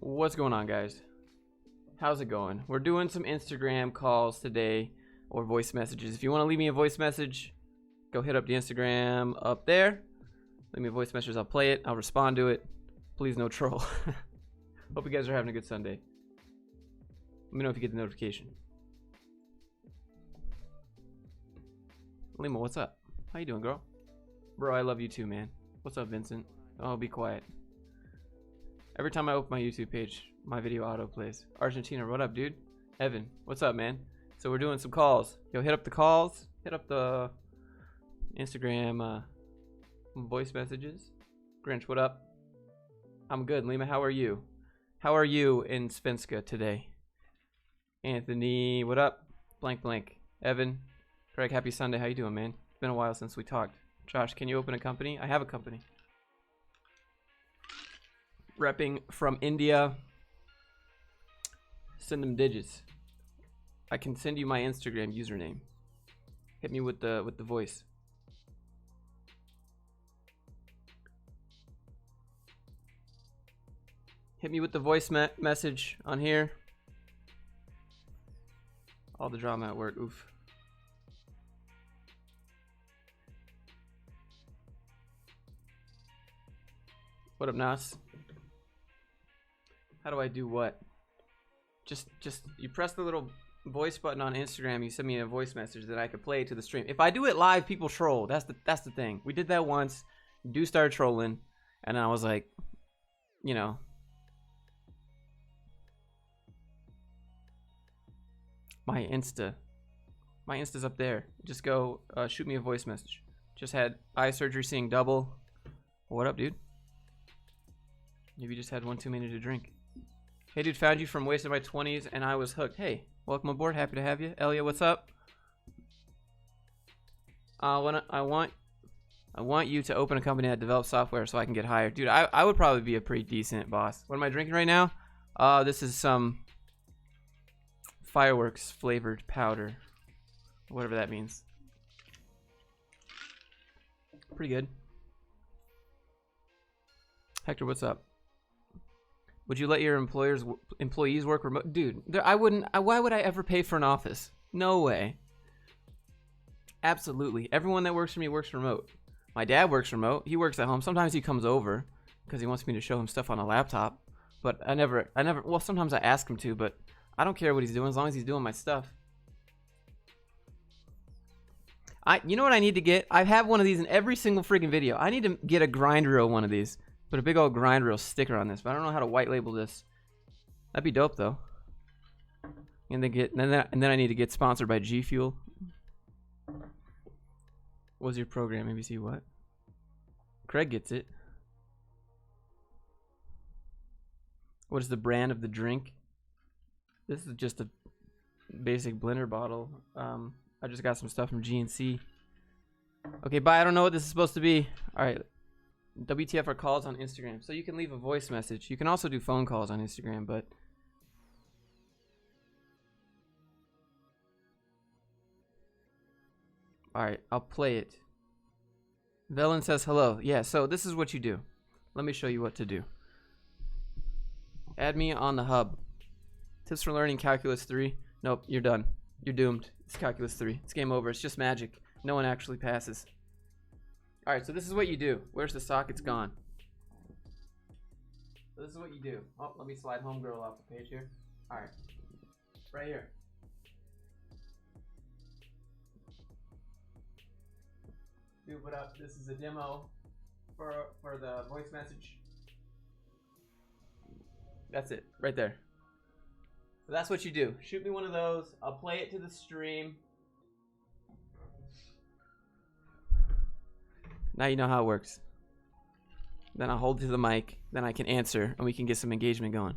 What's going on, guys? How's it going? We're doing some Instagram calls today, or voice messages. If you want to leave me a voice message, go hit up the Instagram up there. Leave me a voice message. I'll play it. I'll respond to it. Please, no troll. Hope you guys are having a good Sunday. Let me know if you get the notification. Lima, what's up? How you doing, girl? Bro, I love you too, man. What's up, Vincent? Oh, be quiet. Every time I open my YouTube page, my video auto plays. Argentina, what up, dude? Evan, what's up, man? So we're doing some calls. Yo, hit up the calls. Hit up the Instagram voice messages. Grinch, what up? I'm good. Lima, how are you? How are you in Svenska today? Anthony, what up? Blank blank. Evan, Craig, happy Sunday. How you doing, man? It's been a while since we talked. Josh, can you open a company? I have a company. Repping from India. Send them digits. I can send you my Instagram username. Hit me with the voice. Hit me with the voice message on here. All the drama at work. Oof. What up, Nas? How do I do what? Just you press the little voice button on Instagram, you send me a voice message that I could play to the stream. If I do it live, people troll. That's the thing. We did that once. Dude started trolling, and I was like, you know. My Insta's up there. Just go shoot me a voice message. Just had eye surgery, seeing double. What up, dude? Maybe you just had one too many to drink. Hey, dude, found you from wasting my 20s and I was hooked. Hey, welcome aboard. Happy to have you. Elia, what's up? I want you to open a company that develops software so I can get hired. Dude, I would probably be a pretty decent boss. What am I drinking right now? This is some fireworks flavored powder. Whatever that means. Pretty good. Hector, what's up? Would you let your employees work remote? Dude, I wouldn't. Why would I ever pay for an office? No way. Absolutely. Everyone that works for me works remote. My dad works remote. He works at home. Sometimes he comes over because he wants me to show him stuff on a laptop. But I never, well, sometimes I ask him to, but I don't care what he's doing as long as he's doing my stuff. You know what I need to get? I have one of these in every single freaking video. I need to get a grind reel one of these. Put a big old grind reel sticker on this, but I don't know how to white label this. That'd be dope though. And then I need to get sponsored by G Fuel. What's your program? ABC what? Craig gets it. What is the brand of the drink? This is just a basic blender bottle. I just got some stuff from GNC. Okay, bye. I don't know what this is supposed to be. All right. WTF are calls on Instagram. So you can leave a voice message. You can also do phone calls on Instagram, but all right, I'll play it. Velen says hello. Yeah, so this is what you do. Let me show you what to do. Add me on the hub. Tips for learning calculus 3. Nope, you're done. You're doomed. It's calculus 3. It's game over. It's just magic. No one actually passes. All right, so this is what you do. Where's the sock? It's gone. So this is what you do. Oh, let me slide homegirl off the page here. All right, right here. Dude, what up? This is a demo for the voice message. That's it, right there. So that's what you do. Shoot me one of those. I'll play it to the stream. Now you know how it works. Then I'll hold to the mic. Then I can answer, and we can get some engagement going.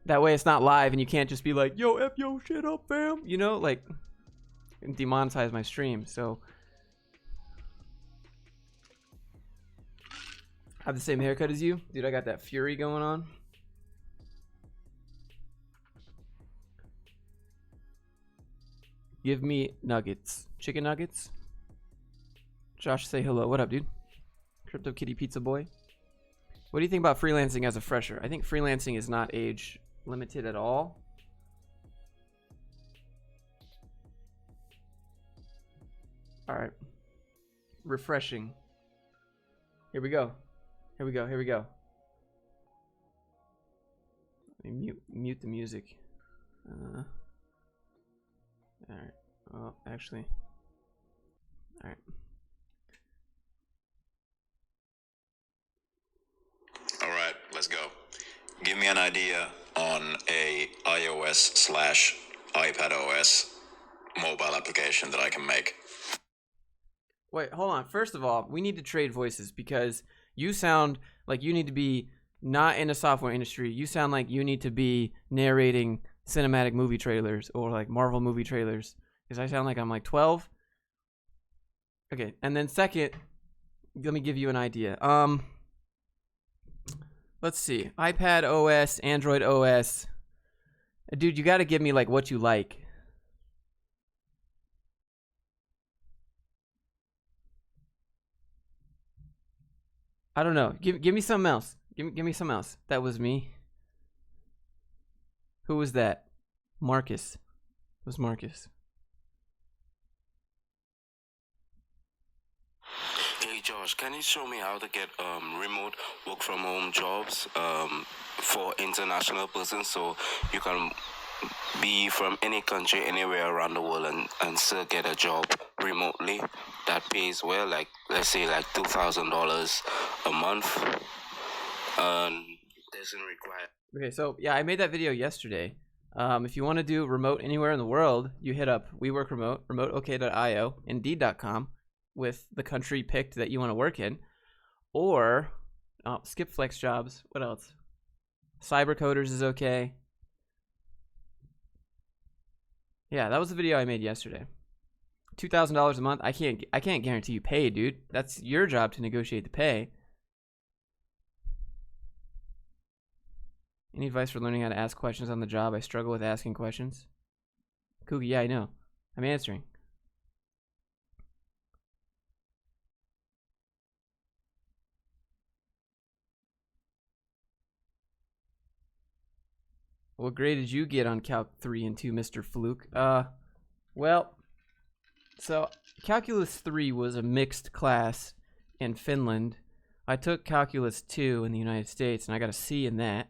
That way it's not live, and you can't just be like, yo, F yo, shit up, fam. You know, like, and demonetize my stream. So I have the same haircut as you. Dude, I got that fury going on. Give me nuggets. Chicken nuggets. Josh, say hello. What up, dude? Crypto Kitty Pizza Boy. What do you think about freelancing as a fresher? I think freelancing is not age limited at all. All right. Refreshing. Here we go. Here we go. Here we go. Let me mute the music. All right. Well, actually. All right. All right, let's go. Give me an idea on a iOS/iPad OS mobile application that I can make. Wait, hold on. First of all, we need to trade voices because you sound like you need to be not in the software industry. You sound like you need to be narrating cinematic movie trailers or like Marvel movie trailers. Because I sound like I'm like 12. Okay, and then second, let me give you an idea. Let's see. iPad OS, Android OS. Dude, you got to give me like what you like. I don't know. Give me something else. Give me something else. That was me. Who was that? Marcus. It was Marcus. Hey Josh, can you show me how to get remote work from home jobs for international persons, so you can be from any country anywhere around the world and still get a job remotely that pays well, like let's say like $2,000 a month, and doesn't require. Okay, so yeah, I made that video yesterday. If you want to do remote anywhere in the world, you hit up We Work Remote, remoteok.io, Indeed.com, with the country picked that you want to work in, or skip flex jobs. What else? Cyber coders is okay. Yeah, that was the video I made yesterday. $2,000 a month. I can't guarantee you pay, dude. That's your job to negotiate the pay. Any advice for learning how to ask questions on the job? I struggle with asking questions. Cookie, yeah, I know. I'm answering. What grade did you get on Calc 3 and 2, Mr. Fluke? Well, so Calculus 3 was a mixed class in Finland. I took Calculus 2 in the United States, and I got a C in that.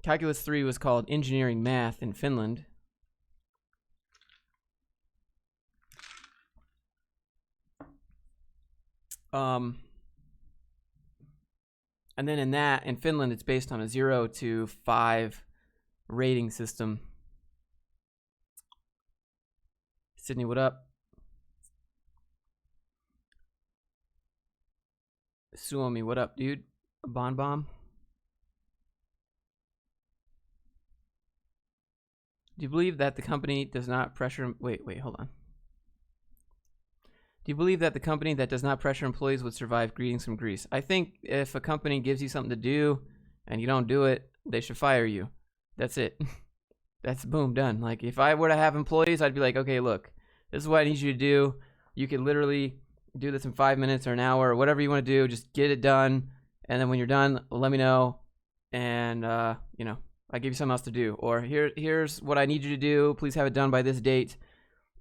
Calculus 3 was called Engineering Math in Finland. And then in Finland, it's based on a 0 to 5 rating system. Sydney, what up? Suomi, what up, dude? A Bon Bomb? Do you believe that the company does not pressure... Wait, hold on. Do you believe that the company that does not pressure employees would survive? Greetings from Greece. I think if a company gives you something to do and you don't do it, they should fire you. That's it. That's boom, done. Like, if I were to have employees, I'd be like, okay, look, this is what I need you to do. You can literally do this in 5 minutes or an hour or whatever you want to do. Just get it done. And then when you're done, let me know. And, you know, I give you something else to do. Or here's what I need you to do. Please have it done by this date.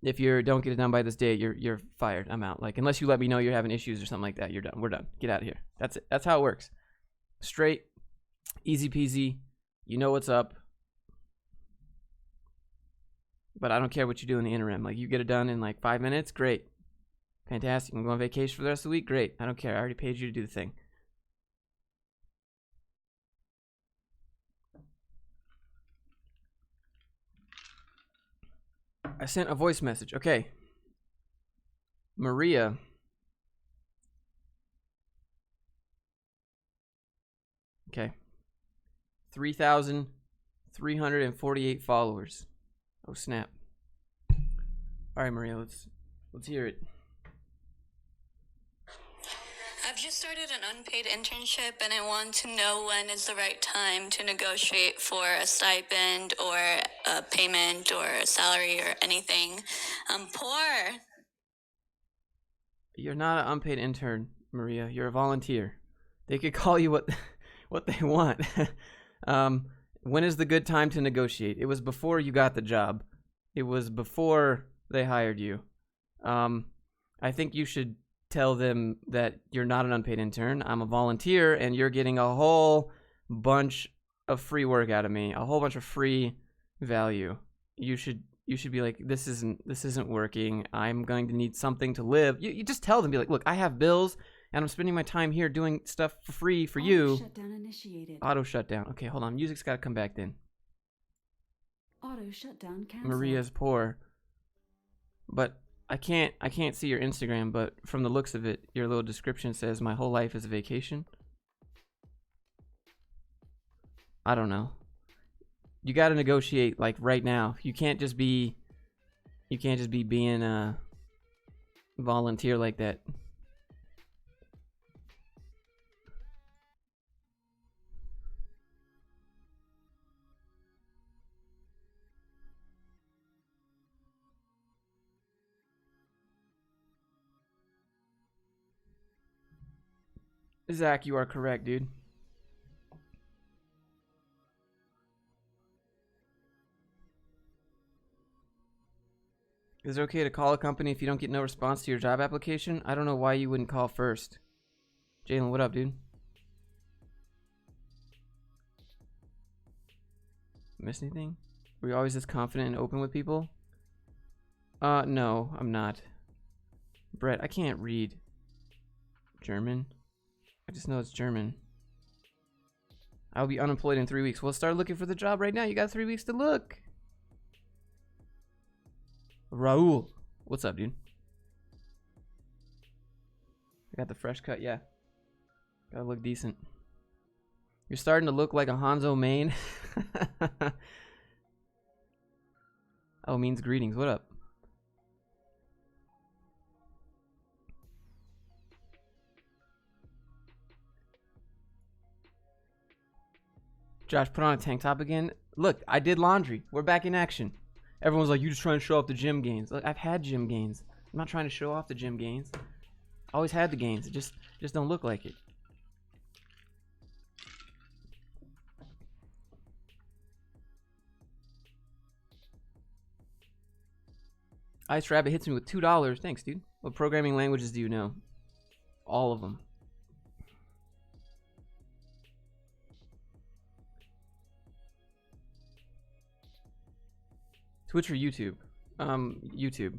If you don't get it done by this date, you're fired. I'm out. Like, unless you let me know you're having issues or something like that, you're done. We're done. Get out of here. That's it. That's how it works. Straight, easy peasy. You know what's up. But I don't care what you do in the interim. Like, you get it done in like 5 minutes, great. Fantastic. You can go on vacation for the rest of the week, great. I don't care. I already paid you to do the thing. I sent a voice message. Okay. Maria. Okay. 3,348 followers. Oh, snap. All right, Maria, let's hear it. I've just started an unpaid internship, and I want to know when is the right time to negotiate for a stipend or a payment or a salary or anything. I'm poor. You're not an unpaid intern, Maria. You're a volunteer. They could call you what they want. When is the good time to negotiate? It was before you got the job. It was before they hired you. I think you should tell them that you're not an unpaid intern. I'm a volunteer, and you're getting a whole bunch of free work out of me, a whole bunch of free value. You should be like, this isn't working. I'm going to need something to live. You just tell them, be like, look, I have bills, and I'm spending my time here doing stuff for free for you. Shutdown initiated. Auto shutdown. Okay, hold on. Music's got to come back then. Auto shutdown canceled. Maria's poor, but I can't see your Instagram, but from the looks of it, your little description says my whole life is a vacation. I don't know. You got to negotiate like right now. You can't just be being a volunteer like that. Zach, you are correct, dude. Is it okay to call a company if you don't get no response to your job application? I don't know why you wouldn't call first. Jalen, what up, dude? Miss anything? Were you always this confident and open with people? No, I'm not. Brett, I can't read German. I just know it's German. I'll be unemployed in 3 weeks. Well, start looking for the job right now. You got 3 weeks to look. Raul, what's up, dude? I got the fresh cut, yeah. Gotta look decent. You're starting to look like a Hanzo main. Oh, means greetings. What up? Josh, put on a tank top again. Look, I did laundry. We're back in action. Everyone's like, you just trying to show off the gym gains. Look, I've had gym gains. I'm not trying to show off the gym gains. I always had the gains. It just don't look like it. Ice Rabbit hits me with $2. Thanks, dude. What programming languages do you know? All of them. Twitch or YouTube? YouTube.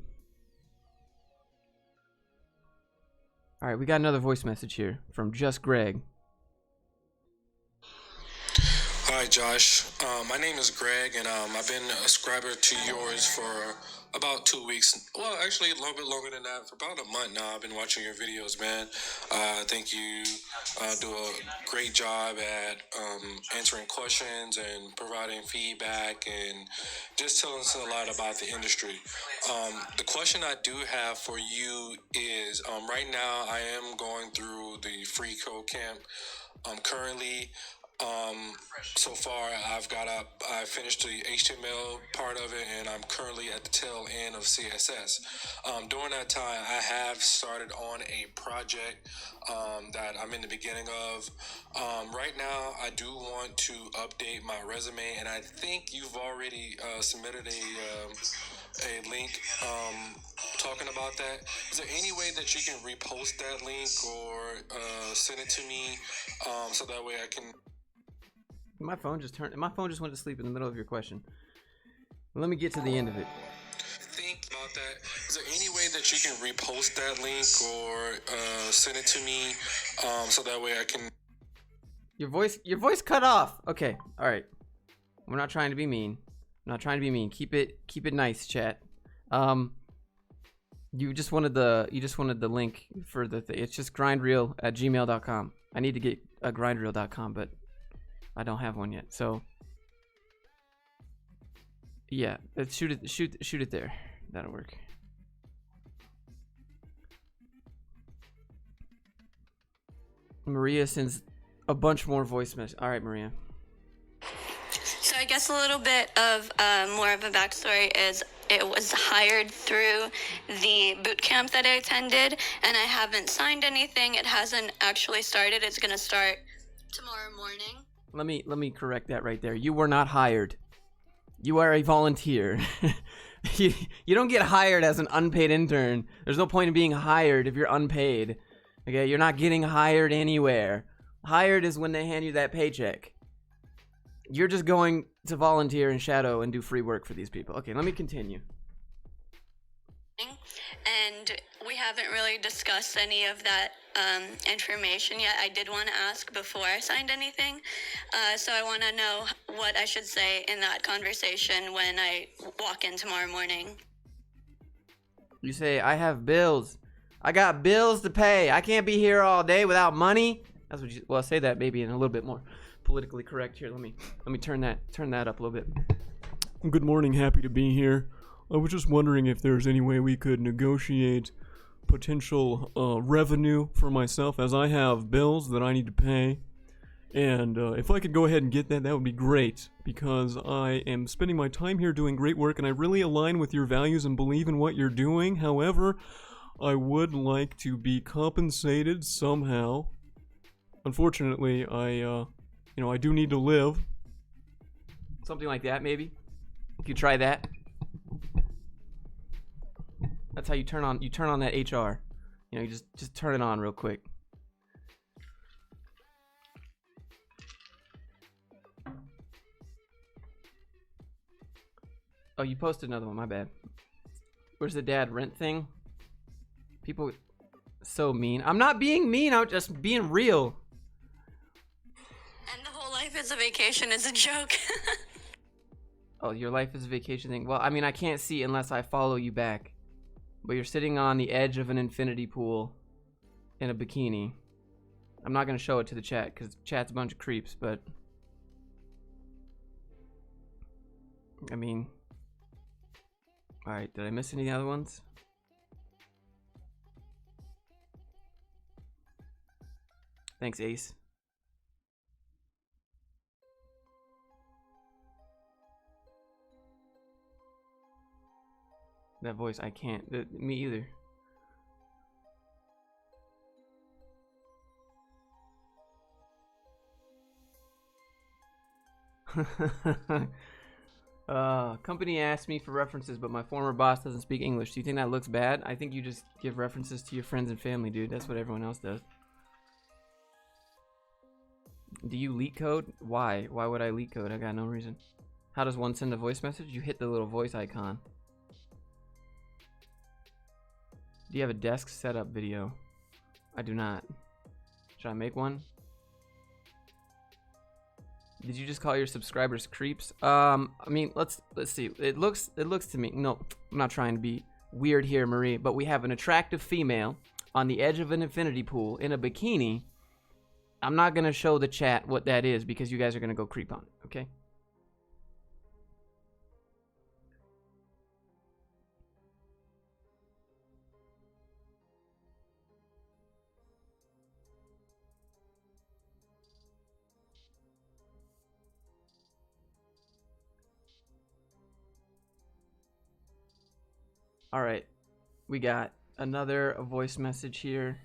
All right, we got another voice message here from Just Greg. Hi, Josh. My name is Greg, and I've been a subscriber to yours for about 2 weeks. Well, actually, a little bit longer than that. For about a month now, I've been watching your videos, man. I think you do a great job at answering questions and providing feedback and just telling us a lot about the industry. The question I do have for you is, right now I am going through the free code camp. Currently, so far I finished the HTML part of it, and I'm currently at the tail end of CSS. During that time, I have started on a project that I'm in the beginning of. Right now, I do want to update my resume, and I think you've already submitted a link talking about that. Is there any way that you can repost that link or send it to me so that way I can... My phone just went to sleep in the middle of your question. Let me get to the end of it. Think about that. Is there any way that you can repost that link or send it to me so that way I can... Your voice cut off. Okay, all right. We're not trying to be mean. I'm not trying to be mean. Keep it nice, chat. You just wanted the link for the thing. It's just grindreel@gmail.com. I need to get a grindreel.com, but I don't have one yet. So yeah, let's shoot it there. That'll work. Maria sends a bunch more voice messages. All right, Maria. So I guess a little bit of more of a backstory is it was hired through the boot camp that I attended, and I haven't signed anything. It hasn't actually started. It's going to start tomorrow morning. Let me correct that right there. You were not hired. You are a volunteer. you don't get hired as an unpaid intern. There's no point in being hired if you're unpaid. Okay, you're not getting hired anywhere. Hired is when they hand you that paycheck. You're just going to volunteer and shadow and do free work for these people. Okay, let me continue. And we haven't really discussed any of that information yet. I did want to ask before I signed anything. So I want to know what I should say in that conversation when I walk in tomorrow morning. You say, I have bills. I got bills to pay. I can't be here all day without money. That's what you, well, say that maybe in a little bit more politically correct here. Let me turn that up a little bit. Good morning, happy to be here. I was just wondering if there's any way we could negotiate potential revenue for myself, as I have bills that I need to pay. And if I could go ahead and get that, that would be great, because I am spending my time here doing great work, and I really align with your values and believe in what you're doing. However, I would like to be compensated somehow. Unfortunately, I do need to live. Something like that, maybe. You could try that. That's how you turn on that HR. You know, you just turn it on real quick. Oh, you posted another one, my bad. Where's the dad rent thing? People so mean. I'm not being mean, I'm just being real. And the whole life is a vacation is a joke. Oh, your life is a vacation thing. Well, I mean, I can't see unless I follow you back. But you're sitting on the edge of an infinity pool in a bikini. I'm not going to show it to the chat because chat's a bunch of creeps, but I mean, alright, did I miss any other ones? Thanks, Ace. That voice, I can't. Me either. Company asked me for references, but my former boss doesn't speak English. Do you think that looks bad? I think you just give references to your friends and family, dude. That's what everyone else does. Do you leak code? Why? Why would I leak code? I got no reason. How does one send a voice message? You hit the little voice icon. Do you have a desk setup video? I do not. Should I make one? Did you just call your subscribers creeps? I mean, let's see. It looks to me. No, I'm not trying to be weird here, Marie. But we have an attractive female on the edge of an infinity pool in a bikini. I'm not gonna show the chat what that is because you guys are gonna go creep on it. Okay. All right, we got another voice message here.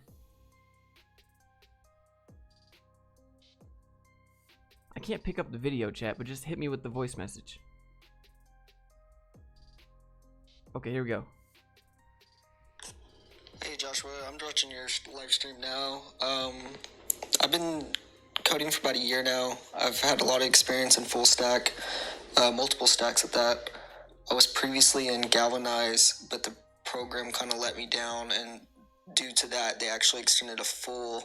I can't pick up the video chat, but just hit me with the voice message. Okay, here we go. Hey Joshua, I'm watching your live stream now. I've been coding for about a year now. I've had a lot of experience in full stack, multiple stacks at that. I was previously in Galvanize, but the program kind of let me down, and due to that, they actually extended a full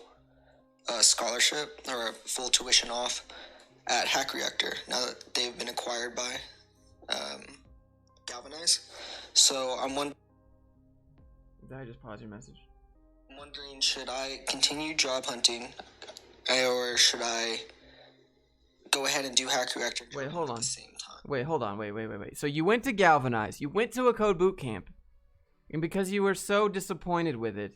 scholarship or a full tuition off at Hack Reactor now that they've been acquired by Galvanize. So I'm wondering. Did I just pause your message? I'm wondering, should I continue job hunting, or should I go ahead and do Hack Reactor? Wait, hold on. At the same time? Wait, hold on. Wait. So you went to Galvanize. You went to a code boot camp. And because you were so disappointed with it,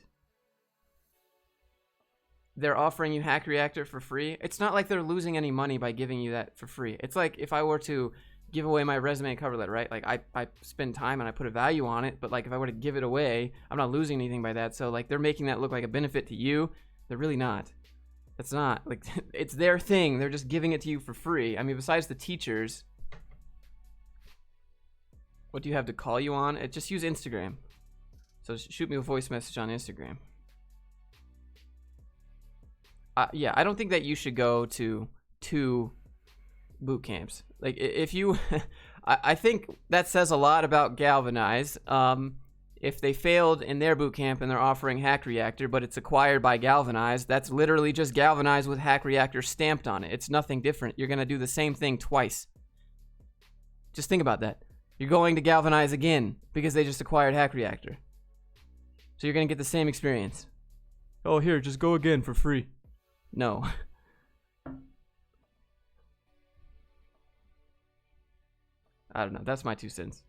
they're offering you Hack Reactor for free. It's not like they're losing any money by giving you that for free. It's like if I were to give away my resume and cover letter, right? Like I spend time and I put a value on it, but like if I were to give it away, I'm not losing anything by that. So like they're making that look like a benefit to you. They're really not. It's not. Like it's their thing. They're just giving it to you for free. I mean, besides the teachers, what do you have to call you on? Just use Instagram. So shoot me a voice message on Instagram. Yeah, I don't think that you should go to 2 boot camps. Like if you I think that says a lot about Galvanize. If they failed in their boot camp and they're offering Hack Reactor, but it's acquired by Galvanize, that's literally just Galvanize with Hack Reactor stamped on it. It's nothing different. You're gonna do the same thing twice. Just think about that. You're going to Galvanize again because they just acquired Hack Reactor. So you're gonna get the same experience. Oh, here, just go again for free. No. I don't know. That's my 2 cents.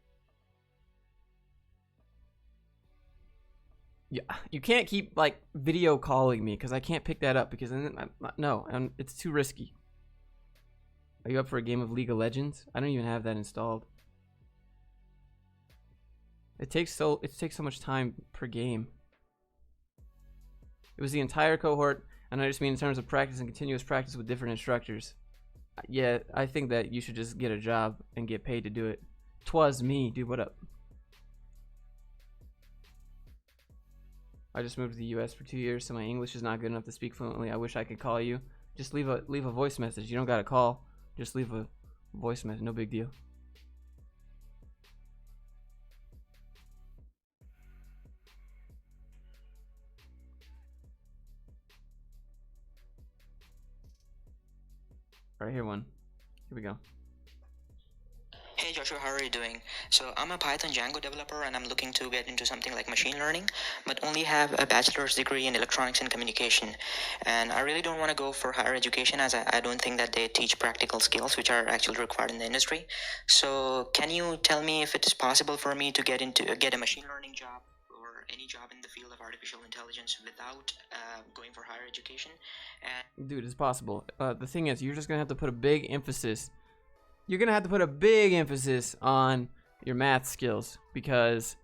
Yeah, you can't keep like video calling me because I can't pick that up because no, it's too risky. Are you up for a game of League of Legends? I don't even have that installed. It takes so much time per game. It was the entire cohort, and I just mean in terms of practice and continuous practice with different instructors. Yeah, I think that you should just get a job and get paid to do it. 'Twas me, dude. What up? I just moved to the US for 2 years, so my English is not good enough to speak fluently. I wish I could call you. Just leave a voice message. You don't gotta call. Just leave a voice message. No big deal. Alright, here one. Here we go. Hey Joshua, how are you doing? So I'm a Python Django developer and I'm looking to get into something like machine learning, but only have a bachelor's degree in electronics and communication. And I really don't want to go for higher education as I don't think that they teach practical skills which are actually required in the industry. So can you tell me if it is possible for me to get a machine learning job or any job in the field of artificial intelligence without going for higher education? And Dude, it's possible. The thing is, you're just gonna have to put a big emphasis. You're gonna have to put a big emphasis on your math skills because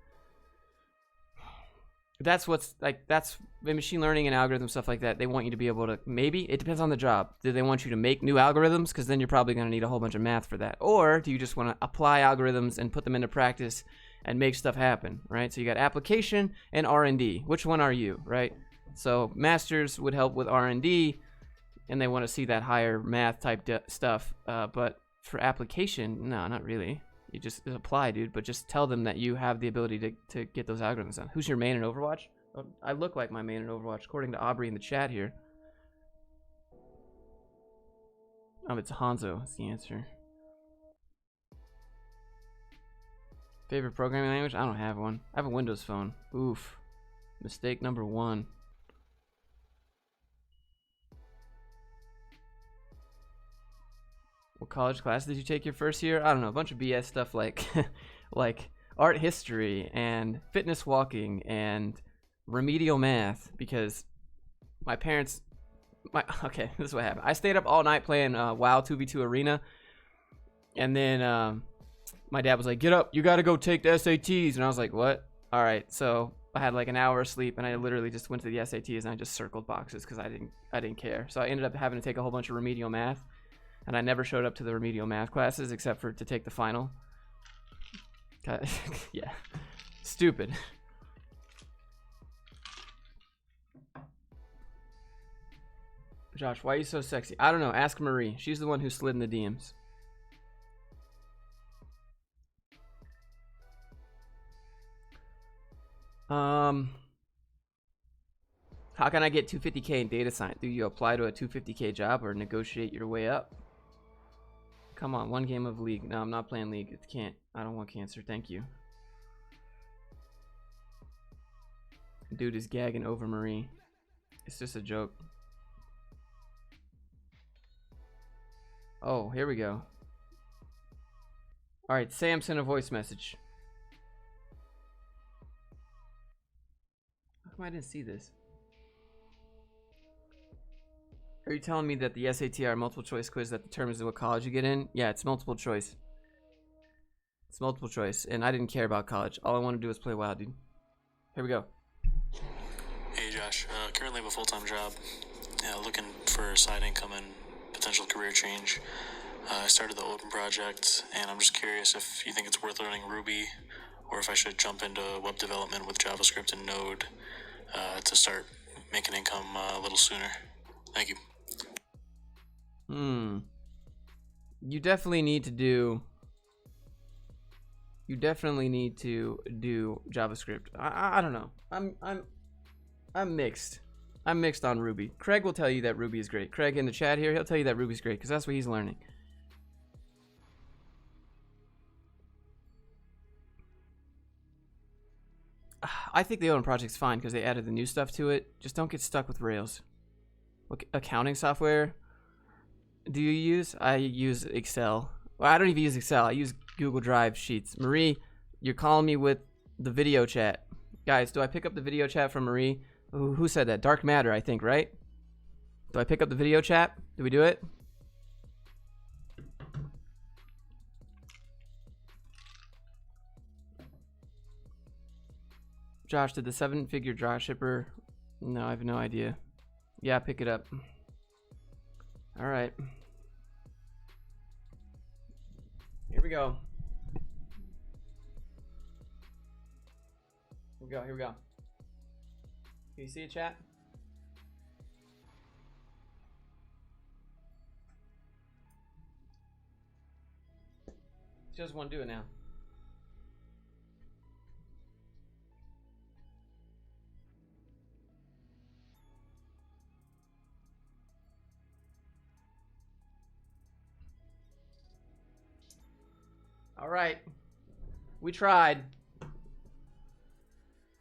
that's in machine learning and algorithm stuff like that. They want you to be able to, maybe it depends on the job. Do they want you to make new algorithms? Because then you're probably gonna need a whole bunch of math for that. Or do you just want to apply algorithms and put them into practice and make stuff happen, right? So you got application and R&D. Which one are you, right? So masters would help with R&D, and they want to see that higher math type stuff. But for application, no, not really. You just apply, dude. But just tell them that you have the ability to get those algorithms done. Who's your main in Overwatch? Oh, I look like my main in Overwatch, according to Aubrey in the chat here. It's Hanzo. That's the answer. Favorite programming language? I don't have one. I have a Windows phone. Oof. Mistake number 1. What college class did you take your first year? I don't know, a bunch of BS stuff like like art history and fitness walking and remedial math because my parents okay, this is what happened. I stayed up all night playing WoW 2v2 Arena, and then my dad was like, "Get up, you gotta go take the SATs," and I was like, "What?" All right, so I had like an hour of sleep, and I literally just went to the SATs and I just circled boxes because I didn't care. So I ended up having to take a whole bunch of remedial math. And I never showed up to the remedial math classes except for to take the final. Yeah. Stupid. Josh, why are you so sexy? I don't know. Ask Marie. She's the one who slid in the DMs. How can I get 250K in data science? Do you apply to a 250K job or negotiate your way up? Come on, one game of League. No, I'm not playing League. It can't. I don't want cancer. Thank you. Dude is gagging over Marie. It's just a joke. Oh, here we go. Alright, Sam sent a voice message. How come I didn't see this? Are you telling me that the SAT are multiple choice quiz that determines what college you get in? Yeah, it's multiple choice. multiple choice, and I didn't care about college. All I want to do is play WoW, dude. Here we go. Hey Josh, currently have a full-time job, looking for side income and potential career change. I started the Open project, and I'm just curious if you think it's worth learning Ruby, or if I should jump into web development with JavaScript and Node to start making income a little sooner. Thank you. You definitely need to do. You definitely need to do JavaScript. I don't know. I'm mixed. I'm mixed on Ruby. Craig will tell you that Ruby is great. Craig in the chat here, he'll tell you that Ruby's great because that's what he's learning. I think the Owen project's fine because they added the new stuff to it. Just don't get stuck with Rails. What accounting software do you use? I use Excel. Well, I don't even use Excel. I use Google Drive Sheets. Marie, you're calling me with the video chat. Guys, do I pick up the video chat from Marie? Who said that? Dark Matter, I think, right? Do I pick up the video chat? Do we do it? Josh, did the 7-figure dropshipper? No, I have no idea. Yeah, pick it up. All right. Here we go. Here we go. Here we go. Can you see it, chat? She doesn't want to do it now. All right, we tried.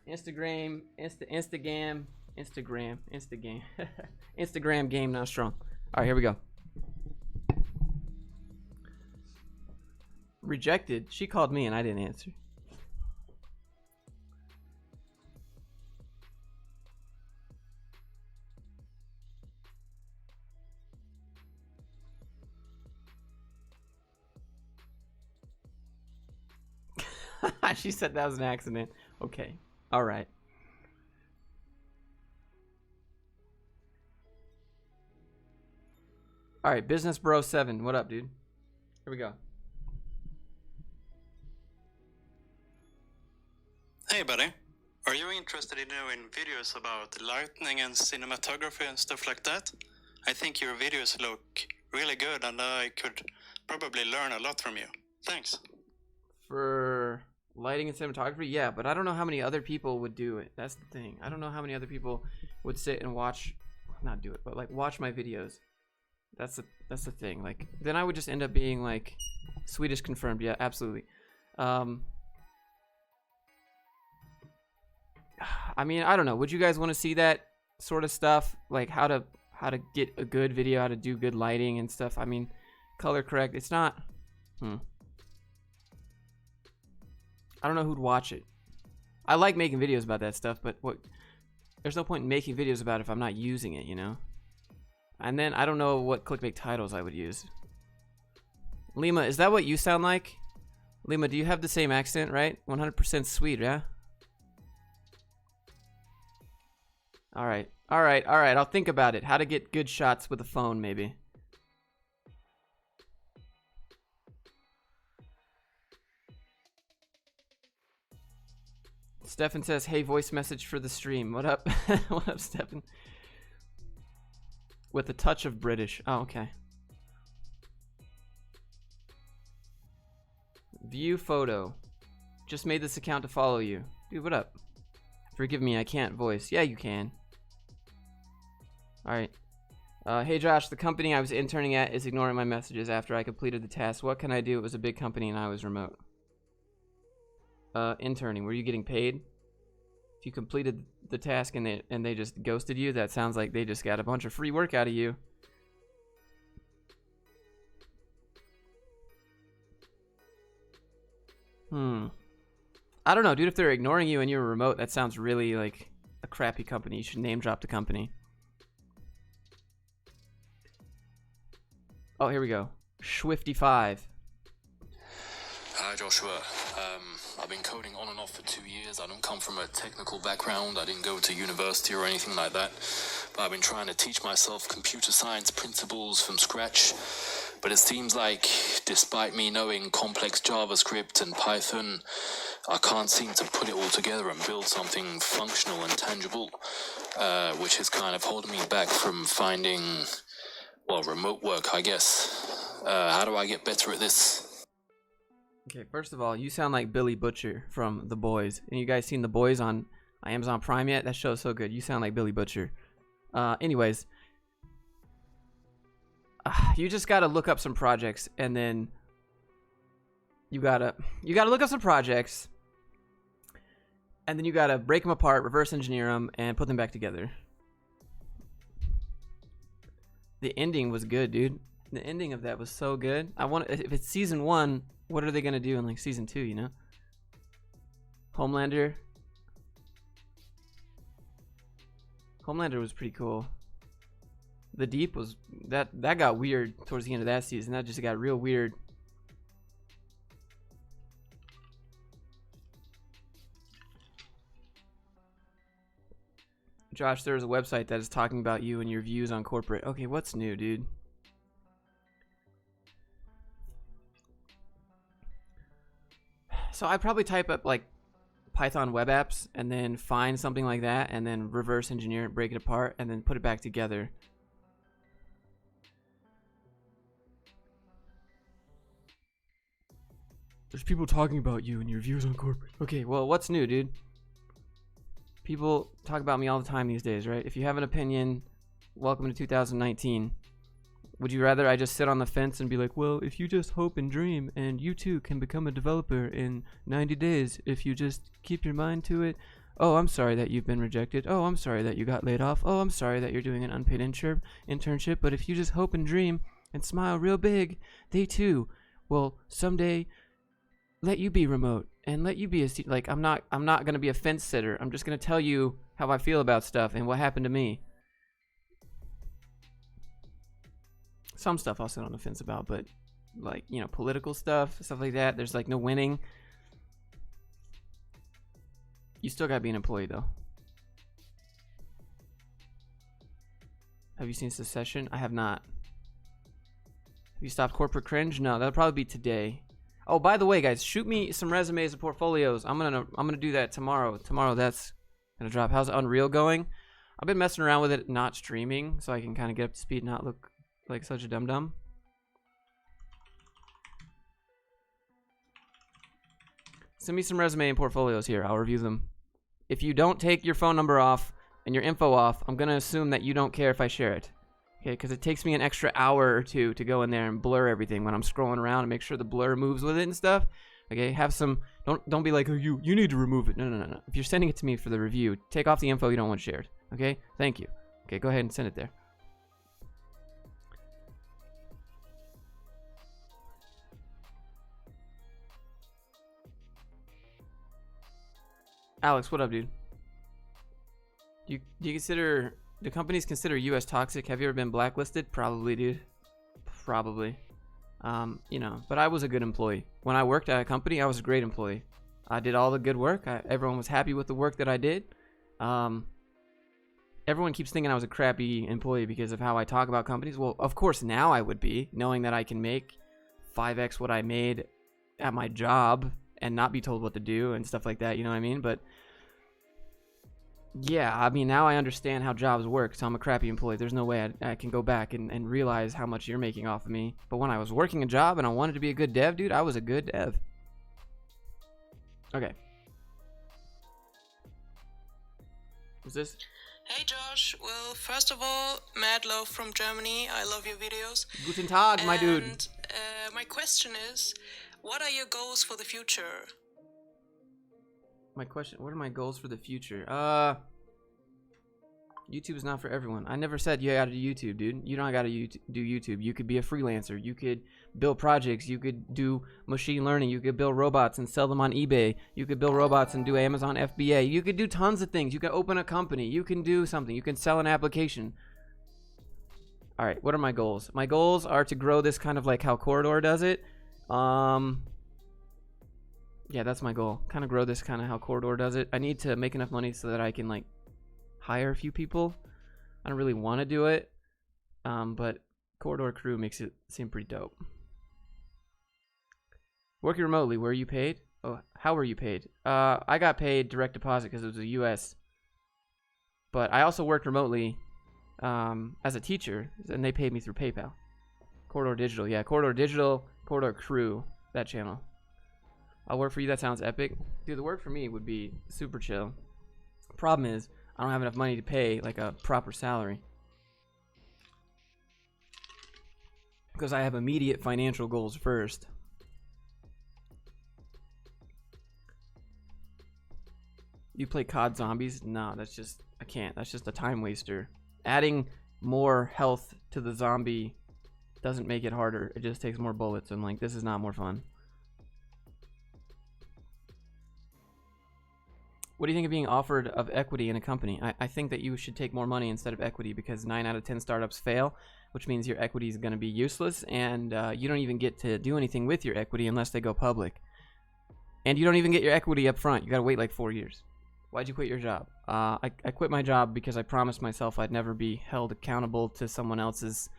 Instagram game not strong. All right, here we go. Rejected. She called me and I didn't answer. She said that was an accident. Okay. All right. All right, Business Bro 7. What up, dude? Here we go. Hey, buddy. Are you interested in doing videos about lighting and cinematography and stuff like that? I think your videos look really good and I could probably learn a lot from you. Thanks. For lighting and cinematography, yeah, but I don't know how many other people would do it. That's the thing. I don't know how many other people would sit and watch, not do it, but like watch my videos. That's the thing. Like then I would just end up being like Swedish confirmed. Yeah, absolutely. I mean, I don't know. Would you guys want to see that sort of stuff? Like how to get a good video, how to do good lighting and stuff. I mean, color correct. It's not. I don't know who'd watch it. I like making videos about that stuff, but there's no point in making videos about it if I'm not using it, you know? And then I don't know what clickbait titles I would use. Lima, is that what you sound like? Lima, do you have the same accent, right? 100% Swede, yeah? All right. I'll think about it. How to get good shots with a phone, maybe. Stefan says, hey, voice message for the stream. What up? What up, Stefan? With a touch of British. Oh, okay. View photo. Just made this account to follow you. Dude, what up? Forgive me, I can't voice. Yeah, you can. Alright. Hey Josh, the company I was interning at is ignoring my messages after I completed the task. What can I do? It was a big company and I was remote. Interning. Were you getting paid? If you completed the task and they just ghosted you, that sounds like they just got a bunch of free work out of you. I don't know, dude. If they're ignoring you and you're remote, that sounds really like a crappy company. You should name drop the company. Oh, here we go. Schwifty5. Hi Joshua. I've been coding on and off for 2 years. I don't come from a technical background. I didn't go to university or anything like that. But I've been trying to teach myself computer science principles from scratch. But it seems like, despite me knowing complex JavaScript and Python, I can't seem to put it all together and build something functional and tangible, which is kind of holding me back from finding, well, remote work, I guess. How do I get better at this? Okay, first of all, you sound like Billy Butcher from The Boys. And you guys seen The Boys on Amazon Prime yet? That show's so good. You sound like Billy Butcher. Anyways, you just gotta look up some projects, and then you gotta look up some projects, and then you gotta break them apart, reverse engineer them, and put them back together. The ending was good, dude. The ending of that was so good. If it's season 1, what are they gonna do in like season 2? You know, Homelander was pretty cool. The Deep was that got weird towards the end of that season. That just got real weird. Josh, there's a website that is talking about you and your views on corporate. Okay, what's new, dude? So I'd probably type up like Python web apps and then find something like that and then reverse engineer it, break it apart, and then put it back together. There's people talking about you and your views on corporate. Okay, well, what's new, dude? People talk about me all the time these days, right? If you have an opinion, welcome to 2019. Would you rather I just sit on the fence and be like, well, if you just hope and dream, and you too can become a developer in 90 days if you just keep your mind to it? Oh, I'm sorry that you've been rejected. Oh, I'm sorry that you got laid off. Oh, I'm sorry that you're doing an unpaid internship. But if you just hope and dream and smile real big, they too will someday let you be remote and let you be like, I'm not going to be a fence sitter. I'm just going to tell you how I feel about stuff and what happened to me. Some stuff I'll sit on the fence about, but like, you know, political stuff like that, there's like no winning. You still gotta be an employee though. Have you seen Secession? I have not. Have you stopped corporate cringe? No, that'll probably be today. Oh, by the way, guys, shoot me some resumes and portfolios. I'm gonna do that tomorrow. Tomorrow that's gonna drop. How's Unreal going? I've been messing around with it, not streaming, so I can kind of get up to speed, not look like such a dum-dum. Send me some resume and portfolios here. I'll review them. If you don't take your phone number off and your info off, I'm gonna assume that you don't care if I share it. Okay, because it takes me an extra hour or two to go in there and blur everything when I'm scrolling around and make sure the blur moves with it and stuff. Okay, have some. Don't be like, oh, you need to remove it. No. If you're sending it to me for the review, take off the info you don't want shared. Okay, thank you. Okay, go ahead and send it there. Alex, what up, dude? Do you consider, do companies consider you as toxic? Have you ever been blacklisted? Probably, dude. Probably. You know, but I was a good employee. When I worked at a company, I was a great employee. I did all the good work. Everyone was happy with the work that I did. Everyone keeps thinking I was a crappy employee because of how I talk about companies. Well, of course now I would be, knowing that I can make 5x what I made at my job and not be told what to do and stuff like that, you know what I mean? But yeah, I mean, now I understand how jobs work, so I'm a crappy employee. There's no way I can go back and realize how much you're making off of me. But when I was working a job and I wanted to be a good dev, dude, I was a good dev. Okay. What's this? Hey Josh, well, first of all, mad love from Germany. I love your videos. Guten Tag, my dude. And my question is, what are your goals for the future? My question, what are my goals for the future? YouTube is not for everyone. I never said you gotta do YouTube, dude. You don't gotta do YouTube. You could be a freelancer. You could build projects. You could do machine learning. You could build robots and sell them on eBay. You could build robots and do Amazon FBA. You could do tons of things. You can open a company. You can do something. You can sell an application. All right, what are my goals? My goals are to grow this kind of like how Corridor does it. Yeah, that's my goal. Kind of grow this kind of how Corridor does it. I need to make enough money so that I can like hire a few people. I don't really want to do it, but Corridor Crew makes it seem pretty dope. Working remotely, were you paid? Oh, how were you paid? I got paid direct deposit because it was a U.S. But I also worked remotely as a teacher, and they paid me through PayPal. Corridor Digital, yeah, Corridor Digital, Corridor Crew, that channel. I'll work for you. That sounds epic, dude. The work for me would be super chill. Problem is, I don't have enough money to pay like a proper salary because I have immediate financial goals first. You play COD Zombies? No, that's just, I can't. That's just a time waster. Adding more health to the zombie doesn't make it harder. It just takes more bullets, and like, this is not more fun. What do you think of being offered of equity in a company? I think that you should take more money instead of equity because 9 out of 10 startups fail, which means your equity is going to be useless, and you don't even get to do anything with your equity unless they go public. And you don't even get your equity up front. You got to wait like 4 years. Why'd you quit your job? I quit my job because I promised myself I'd never be held accountable to someone else's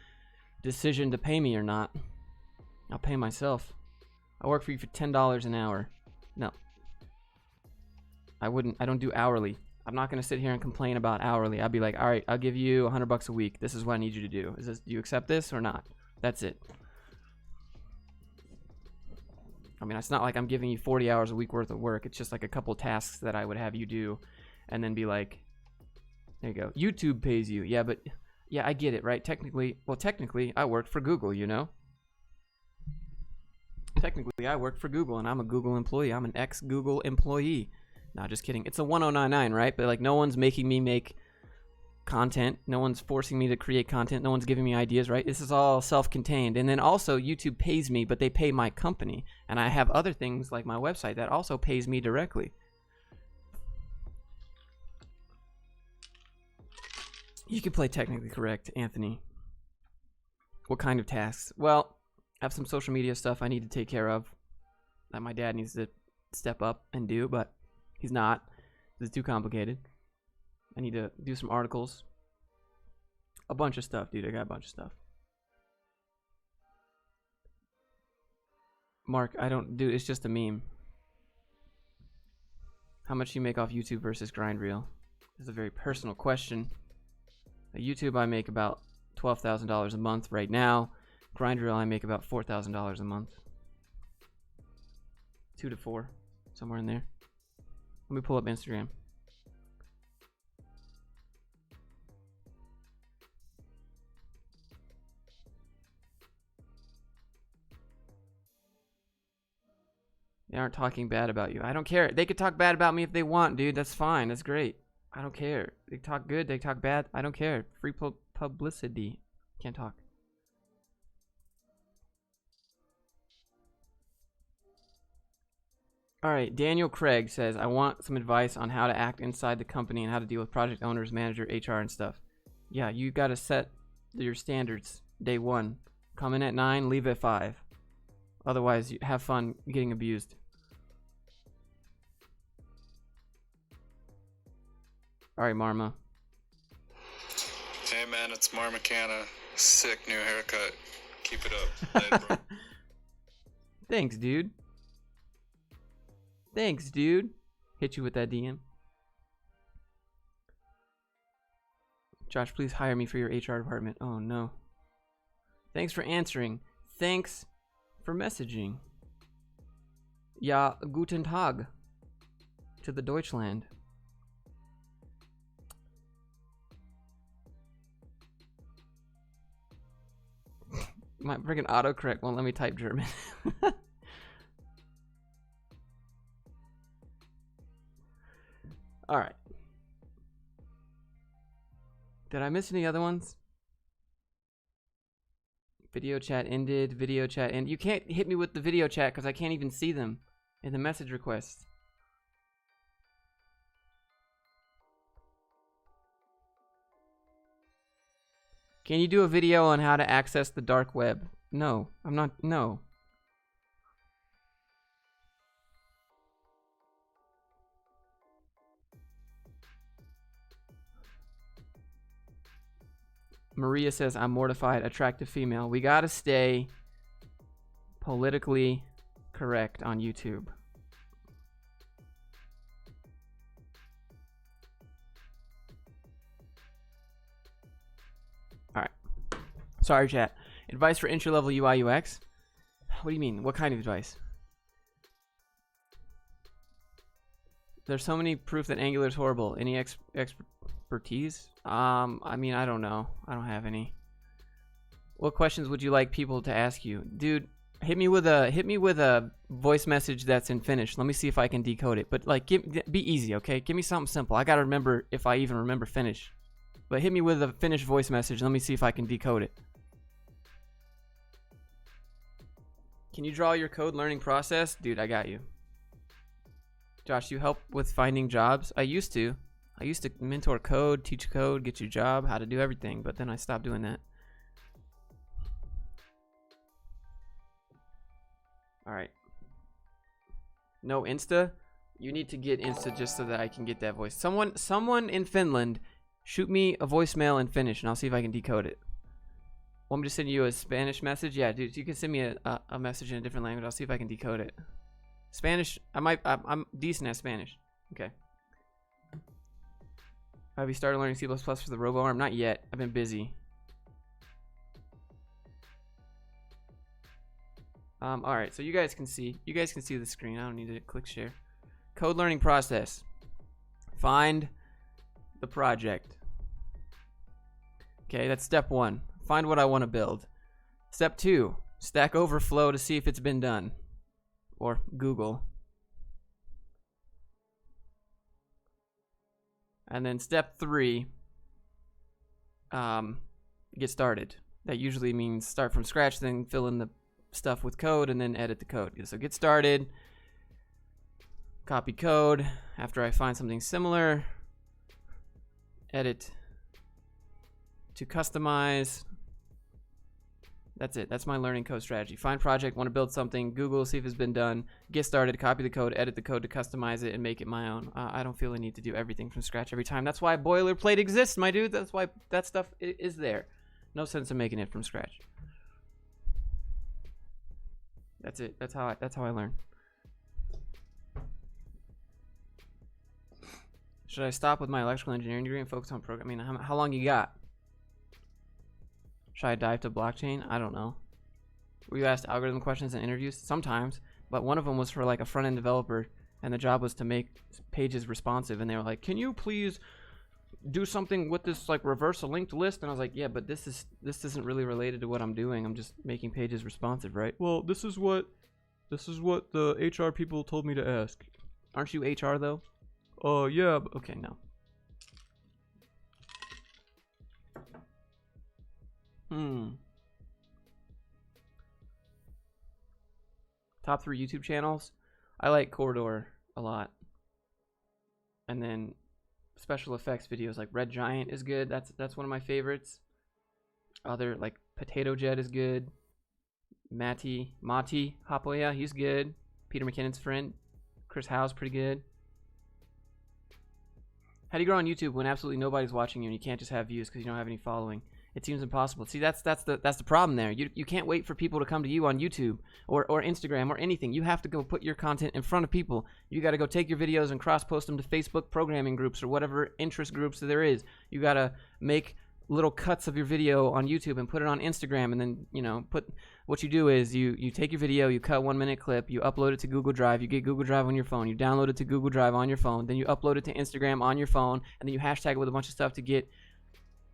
decision to pay me or not. I'll pay myself. I work for you for $10 an hour. No. I don't do hourly. I'm not going to sit here and complain about hourly. I'll be like, all right, I'll give you $100 a week. This is what I need you to do. Do you accept this or not? That's it. I mean, it's not like I'm giving you 40 hours a week worth of work. It's just like a couple tasks that I would have you do and then be like, there you go. YouTube pays you. Yeah, but yeah, I get it, right? Technically, I worked for Google, you know? Technically, I work for Google and I'm a Google employee. I'm an ex-Google employee. No, just kidding. It's a 1099, right? But like, no one's making me make content. No one's forcing me to create content. No one's giving me ideas, right? This is all self-contained. And then also, YouTube pays me, but they pay my company. And I have other things like my website that also pays me directly. You can play technically correct, Anthony. What kind of tasks? Well, I have some social media stuff I need to take care of that my dad needs to step up and do, but he's not. This is too complicated. I need to do some articles. A bunch of stuff, dude. I got a bunch of stuff. Mark, dude, it's just a meme. How much do you make off YouTube versus grind reel? This is a very personal question. At YouTube, I make about $12,000 a month right now. Grind reel, I make about $4,000 a month. 2 to 4, somewhere in there. Let me pull up Instagram. They aren't talking bad about you. I don't care. They could talk bad about me if they want, dude. That's fine. That's great. I don't care. They talk good. They talk bad. I don't care. Free publicity. Can't talk. Alright, Daniel Craig says, I want some advice on how to act inside the company and how to deal with project owners, manager, HR, and stuff. Yeah, you gotta set your standards day one. Come in at 9, leave at 5. Otherwise, you have fun getting abused. Alright, Marma. Hey man, it's Marmacana. Sick new haircut. Keep it up. Later, bro. Thanks, dude. Thanks, dude. Hit you with that DM. Josh, please hire me for your HR department. Oh, no. Thanks for answering. Thanks for messaging. Ja, guten Tag. To the Deutschland. My freaking autocorrect won't let me type German. Alright. Did I miss any other ones? Video chat ended. Video chat ended. You can't hit me with the video chat because I can't even see them in the message requests. Can you do a video on how to access the dark web? No, I'm not. No. Maria says, I'm mortified, attractive female. We gotta stay politically correct on YouTube. Alright. Sorry, chat. Advice for entry-level UI UX? What do you mean? What kind of advice? There's so many proof that Angular is horrible. Any expertise? I mean, I don't know. I don't have any. What questions would you like people to ask you? Dude, hit me with a voice message that's in Finnish. Let me see if I can decode it. But like, be easy, okay? Give me something simple. I gotta remember if I even remember Finnish. But hit me with a Finnish voice message. Let me see if I can decode it. Can you draw your code learning process? Dude, I got you. Josh, you help with finding jobs? I used to mentor code, teach code, get you a job, how to do everything, but then I stopped doing that. All right. No Insta? You need to get Insta just so that I can get that voice. Someone in Finland, shoot me a voicemail in Finnish and I'll see if I can decode it. Want me to send you a Spanish message? Yeah, dude, you can send me a message in a different language. I'll see if I can decode it. Spanish, I'm decent at Spanish. Okay. Have you started learning C++ for the RoboArm? Not yet. I've been busy. All right, so you guys can see the screen. I don't need to click share. Code learning process. Find the project. Okay, that's step 1. Find what I want to build. Step 2, Stack Overflow to see if it's been done. Or Google. And then step 3, get started. That usually means start from scratch, then fill in the stuff with code, and then edit the code. So get started, copy code. After I find something similar, edit to customize. That's it. That's my learning code strategy. Find project, want to build something, Google, see if it's been done, get started, copy the code, edit the code to customize it, and make it my own. I don't feel the need to do everything from scratch every time. That's why boilerplate exists, my dude. That's why that stuff is there. No sense in making it from scratch. That's it. That's how I learn. Should I stop with my electrical engineering degree and focus on programming? I mean, how long you got? Should I dive to blockchain? I don't know. Were you asked algorithm questions in interviews? Sometimes, but one of them was for like a front-end developer, and the job was to make pages responsive, and they were like, can you please do something with this, like reverse a linked list? And I was like, yeah, but this isn't really related to what I'm doing. I'm just making pages responsive, right? Well, this is what the HR people told me to ask. Aren't you HR though? Oh yeah, okay, no. Top 3 YouTube channels. I like Corridor a lot. And then special effects videos like Red Giant is good. That's one of my favorites. Other like Potato Jet is good. Mati Hapoya, he's good. Peter McKinnon's friend. Chris Howe's pretty good. How do you grow on YouTube when absolutely nobody's watching you and you can't just have views because you don't have any following? It seems impossible. See, that's the problem there. You can't wait for people to come to you on YouTube or Instagram or anything. You have to go put your content in front of people. You got to go take your videos and cross-post them to Facebook programming groups or whatever interest groups there is. You got to make little cuts of your video on YouTube and put it on Instagram, and then, you know, what you do is you take your video, you cut 1-minute clip, you upload it to Google Drive, you get Google Drive on your phone, you download it to Google Drive on your phone, then you upload it to Instagram on your phone, and then you hashtag it with a bunch of stuff to get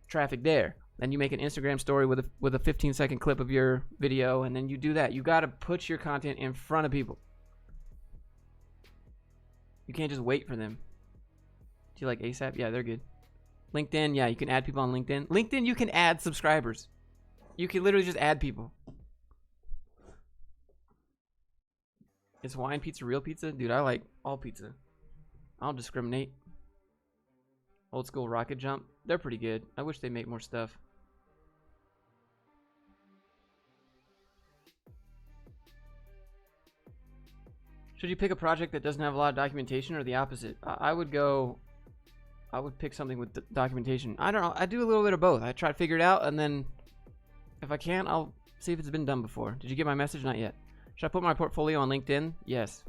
traffic there. Then you make an Instagram story with a 15-second clip of your video, and then you do that. You got to put your content in front of people. You can't just wait for them. Do you like ASAP? Yeah, they're good. LinkedIn, yeah, you can add people on LinkedIn. LinkedIn, you can add subscribers. You can literally just add people. Is Hawaiian pizza real pizza? Dude, I like all pizza. I don't discriminate. Old school rocket jump. They're pretty good. I wish they make more stuff. Should you pick a project that doesn't have a lot of documentation or the opposite? I would go I would pick something with documentation. I don't know. I do a little bit of both. I try to figure it out, and then if I can, I'll see if it's been done before. Did you get my message? Not yet. Should I put my portfolio on LinkedIn? Yes.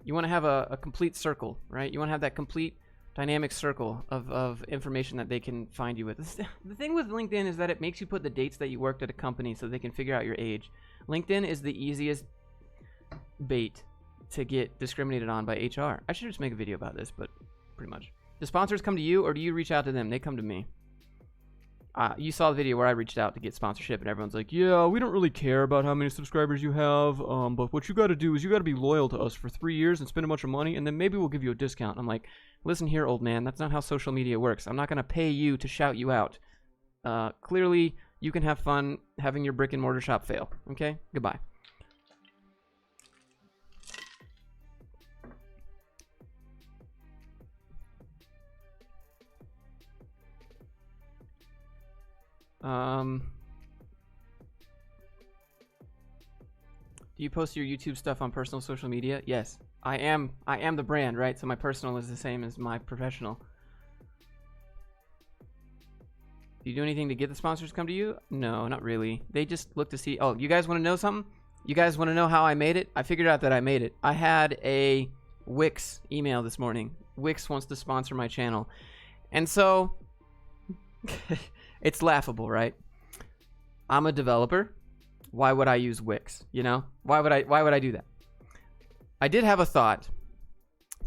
You want to have a complete circle, right? You want to have that complete dynamic circle of information that they can find you with. The thing with LinkedIn is that it makes you put the dates that you worked at a company so they can figure out your age. LinkedIn is the easiest bait to get discriminated on by HR. I should just make a video about this, but pretty much. Do sponsors come to you, or do you reach out to them? They come to me. You saw the video where I reached out to get sponsorship, and everyone's like, yeah, we don't really care about how many subscribers you have, but what you got to do is you got to be loyal to us for 3 years and spend a bunch of money, and then maybe we'll give you a discount. I'm like, listen here, old man, that's not how social media works. I'm not going to pay you to shout you out. Clearly, you can have fun having your brick and mortar shop fail. Okay? Goodbye. Do you post your YouTube stuff on personal social media? Yes. I am the brand, right? So my personal is the same as my professional. Do you do anything to get the sponsors to come to you? No, not really. They just look to see, oh, you guys want to know something? You guys want to know how I made it? I figured out that I made it. I had a Wix email this morning. Wix wants to sponsor my channel. And so it's laughable, right? I'm a developer. Why would I use Wix? You know? Why would I do that? I did have a thought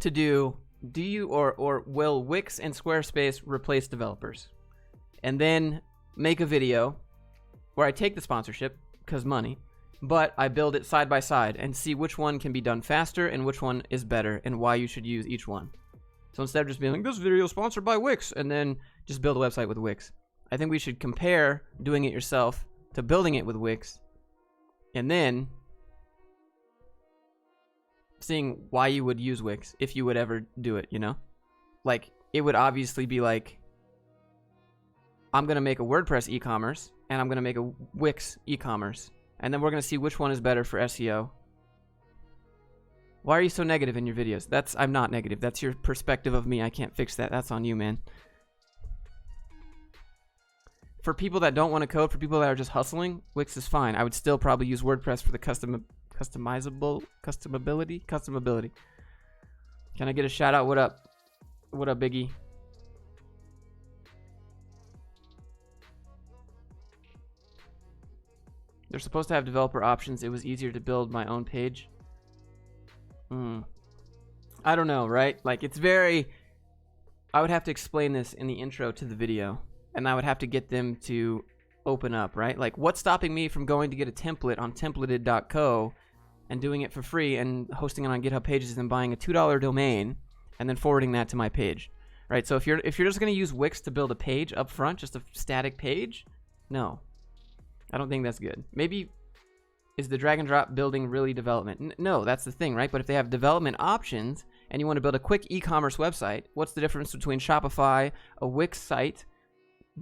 to do you or will Wix and Squarespace replace developers? And then make a video where I take the sponsorship, because money, but I build it side by side and see which one can be done faster and which one is better and why you should use each one. So instead of just being like, this video is sponsored by Wix, and then just build a website with Wix. I think we should compare doing it yourself to building it with Wix, and then seeing why you would use Wix if you would ever do it, you know? Like, it would obviously be like, I'm going to make a WordPress e-commerce, and I'm going to make a Wix e-commerce, and then we're going to see which one is better for SEO. Why are you so negative in your videos? I'm not negative. That's your perspective of me. I can't fix that. That's on you, man. For people that don't want to code, for people that are just hustling, Wix is fine. I would still probably use WordPress for the customability. Can I get a shout out? What up? What up, Biggie? They're supposed to have developer options. It was easier to build my own page. I don't know, right? Like, it's very... I would have to explain this in the intro to the video, and I would have to get them to open up, right? Like, what's stopping me from going to get a template on templated.co and doing it for free and hosting it on GitHub Pages and buying a $2 domain and then forwarding that to my page, right? So if you're just going to use Wix to build a page up front, just a static page, no. I don't think that's good. Maybe, is the drag and drop building really development? No, that's the thing, right? But if they have development options and you want to build a quick e-commerce website, what's the difference between Shopify, a Wix site,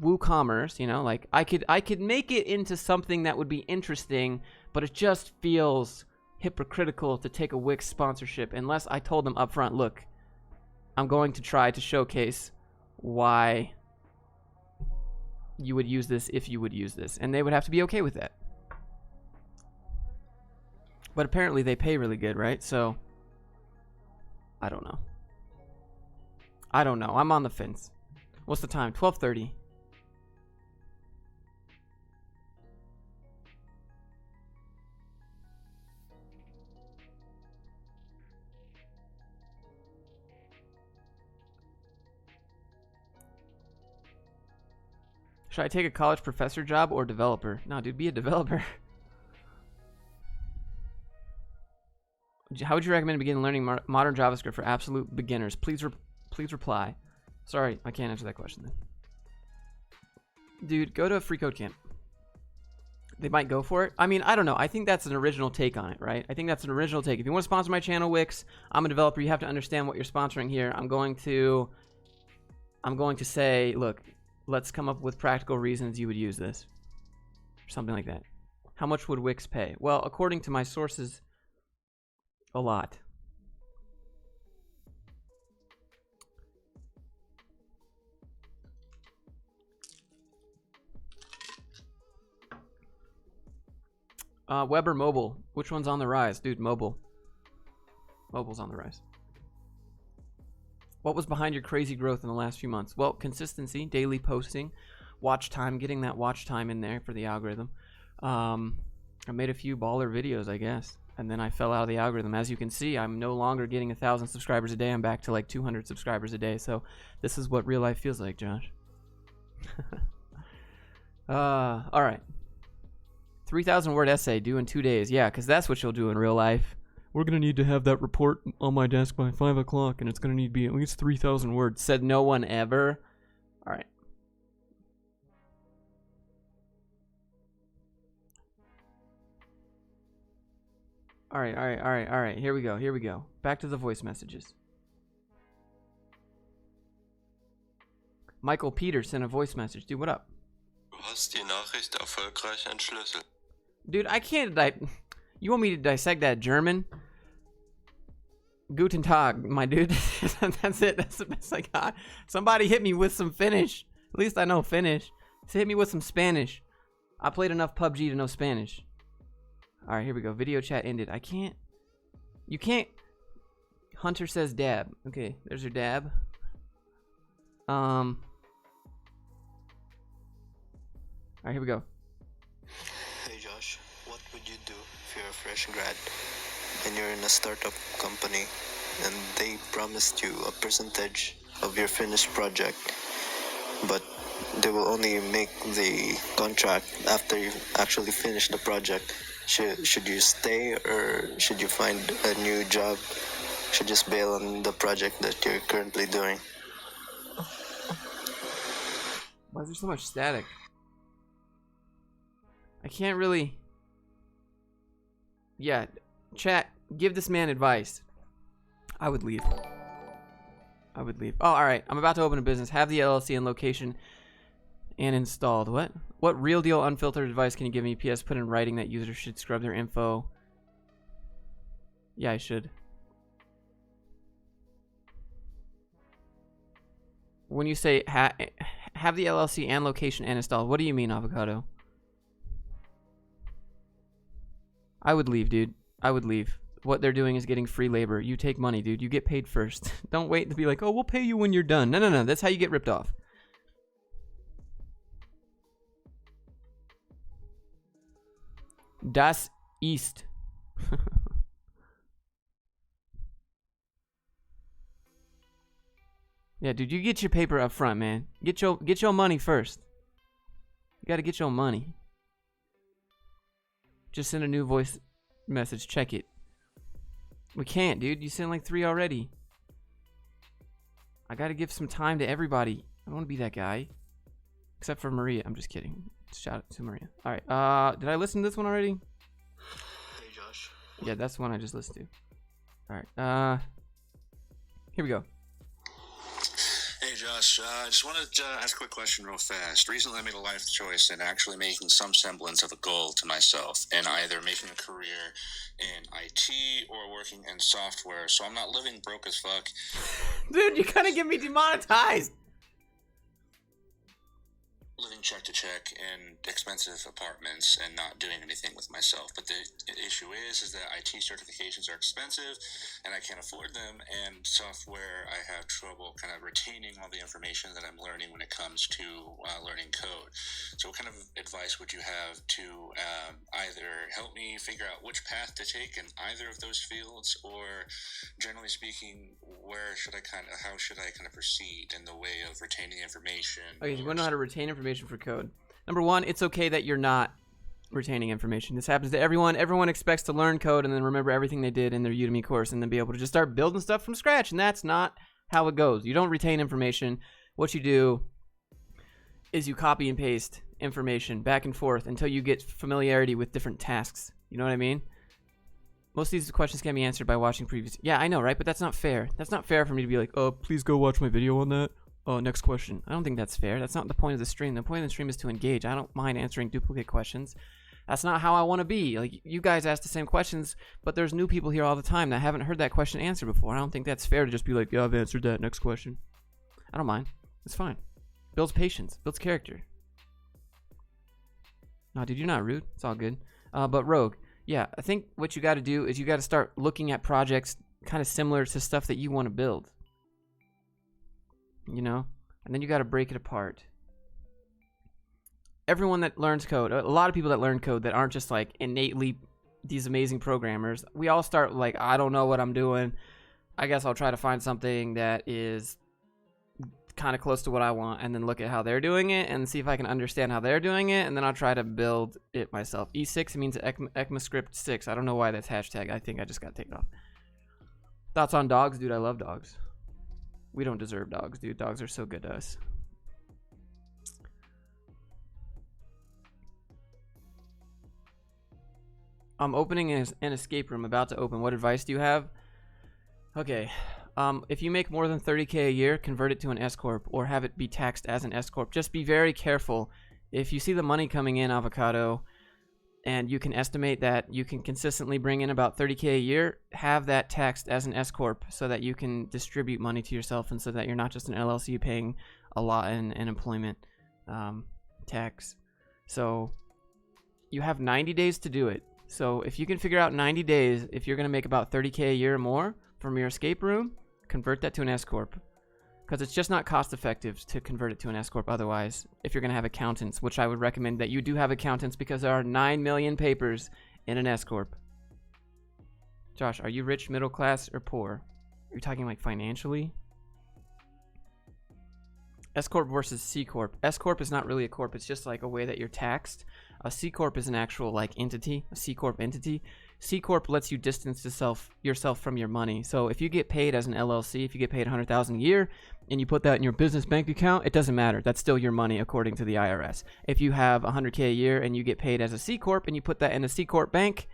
WooCommerce, you know? Like, I could make it into something that would be interesting, but it just feels hypocritical to take a Wix sponsorship unless I told them up front, look, I'm going to try to showcase why you would use this if you would use this, and they would have to be okay with that. But apparently they pay really good, right? So I don't know. I'm on the fence. What's the time? 12:30. Should I take a college professor job or developer? No, dude, be a developer. How would you recommend beginning learning modern JavaScript for absolute beginners? Please reply. Sorry, I can't answer that question then. Dude, go to a free code camp. They might go for it. I mean, I don't know. I think that's an original take on it, right? I think that's an original take. If you want to sponsor my channel, Wix, I'm a developer. You have to understand what you're sponsoring here. I'm going to say, look, let's come up with practical reasons you would use this. Or something like that. How much would Wix pay? Well, according to my sources, a lot. Web or mobile? Which one's on the rise? Dude, mobile. Mobile's on the rise. What was behind your crazy growth in the last few months? Well, consistency, daily posting, watch time, getting that watch time in there for the algorithm. I made a few baller videos, I guess, and then I fell out of the algorithm. As you can see, I'm no longer getting 1,000 subscribers a day. I'm back to like 200 subscribers a day. So this is what real life feels like, Josh. All right. 3,000 word essay due in 2 days. Yeah, because that's what you'll do in real life. We're going to need to have that report on my desk by 5 o'clock, and it's going to need to be at least 3,000 words. Said no one ever. All right. All right. Here we go. Back to the voice messages. Michael Peters sent a voice message. Dude, what up? Du hast die Nachricht erfolgreich entschlüsselt. Dude, I can't you want me to dissect that German? Guten Tag, my dude. That's it. That's the best I got. Somebody hit me with some Finnish. At least I know Finnish. So hit me with some Spanish. I played enough PUBG to know Spanish. All right, here we go. Video chat ended. I can't. You can't. Hunter says dab. Okay, there's your dab. All right, here we go. Hey Josh, what would you do if you're a fresh grad and you're in a startup company and they promised you a percentage of your finished project, but they will only make the contract after you actually finish the project? Should you stay or should you find a new job? Should you just bail on the project that you're currently doing? Why is there so much static? I can't really... Yeah, chat, give this man advice. I would leave. Oh, alright. I'm about to open a business. Have the LLC and location and installed. What? What real deal unfiltered advice can you give me? PS, put in writing that users should scrub their info. Yeah, I should. When you say have the LLC and location and installed, what do you mean, Avocado? I would leave, dude. I would leave. What they're doing is getting free labor. You take money, dude. You get paid first. Don't wait to be like, oh, we'll pay you when you're done. No. That's how you get ripped off. Das ist. Yeah, dude, you get your paper up front, man. Get your money first. You gotta get your money. Just send a new voice message. Check it. We can't, dude. You sent like 3 already. I gotta give some time to everybody. I don't want to be that guy. Except for Maria. I'm just kidding. Shout out to Maria. Alright, did I listen to this one already? Hey, Josh. Yeah, that's the one I just listened to. Alright, here we go. Hey Josh, I just wanted to ask a quick question real fast. Recently I made a life choice in actually making some semblance of a goal to myself in either making a career in IT or working in software. So I'm not living broke as fuck. Dude, you're gonna get me demonetized. Living check to check in expensive apartments and not doing anything with myself. But the issue is that IT certifications are expensive and I can't afford them, and software I have trouble kind of retaining all the information that I'm learning when it comes to learning code. So what kind of advice would you have to either help me figure out which path to take in either of those fields, or generally speaking, how should I kind of proceed in the way of retaining information? Okay, you want to know how to retain information for code. Number one, it's okay that you're not retaining information. This happens to everyone. Everyone expects to learn code and then remember everything they did in their Udemy course and then be able to just start building stuff from scratch, and that's not how it goes. You don't retain information. What you do is you copy and paste information back and forth until you get familiarity with different tasks. You know what I mean? Most of these questions can be answered by watching previous... Yeah, I know, right? But that's not fair. That's not fair for me to be like, oh, please go watch my video on that. Next question. I don't think that's fair. That's not the point of the stream. The point of the stream is to engage. I don't mind answering duplicate questions. That's not how I want to be. Like, you guys ask the same questions, but there's new people here all the time that haven't heard that question answered before. I don't think that's fair to just be like, yeah, I've answered that. Next question. I don't mind. It's fine. Builds patience. Builds character. No, dude, you're not rude. It's all good. But Rogue, yeah, I think what you got to do is you got to start looking at projects kind of similar to stuff that you want to build. You know? And then you got to break it apart. Everyone that learns code, a lot of people that learn code that aren't just like innately these amazing programmers, we all start like, I don't know what I'm doing. I guess I'll try to find something that is kind of close to what I want, and then look at how they're doing it and see if I can understand how they're doing it, and then I'll try to build it myself. E6 means ECMAScript 6. I don't know why that's hashtag. I think I just got taken off. Thoughts on dogs? Dude, I love dogs. We don't deserve dogs, dude. Dogs are so good to us. I'm opening an escape room, about to open. What advice do you have? Okay. If you make more than 30K a year, convert it to an S-Corp or have it be taxed as an S-Corp. Just be very careful. If you see the money coming in, Avocado, and you can estimate that you can consistently bring in about 30K a year, have that taxed as an S-Corp so that you can distribute money to yourself and so that you're not just an LLC paying a lot in employment tax. So you have 90 days to do it. So if you can figure out 90 days, if you're going to make about 30K a year or more from your escape room, convert that to an S-Corp. Because it's just not cost effective to convert it to an S-Corp otherwise, if you're going to have accountants, which I would recommend that you do have accountants because there are 9 million papers in an S-Corp. Josh, are you rich, middle class, or poor? Are you talking like financially? S-Corp versus C-Corp. S-Corp is not really a corp, it's just like a way that you're taxed. A C-Corp is an actual like entity, a C-Corp entity. C-Corp lets you distance yourself from your money. So if you get paid as an LLC, if you get paid $100,000 a year and you put that in your business bank account, it doesn't matter. That's still your money according to the IRS. If you have $100K a year and you get paid as a C-Corp and you put that in a C-Corp bank,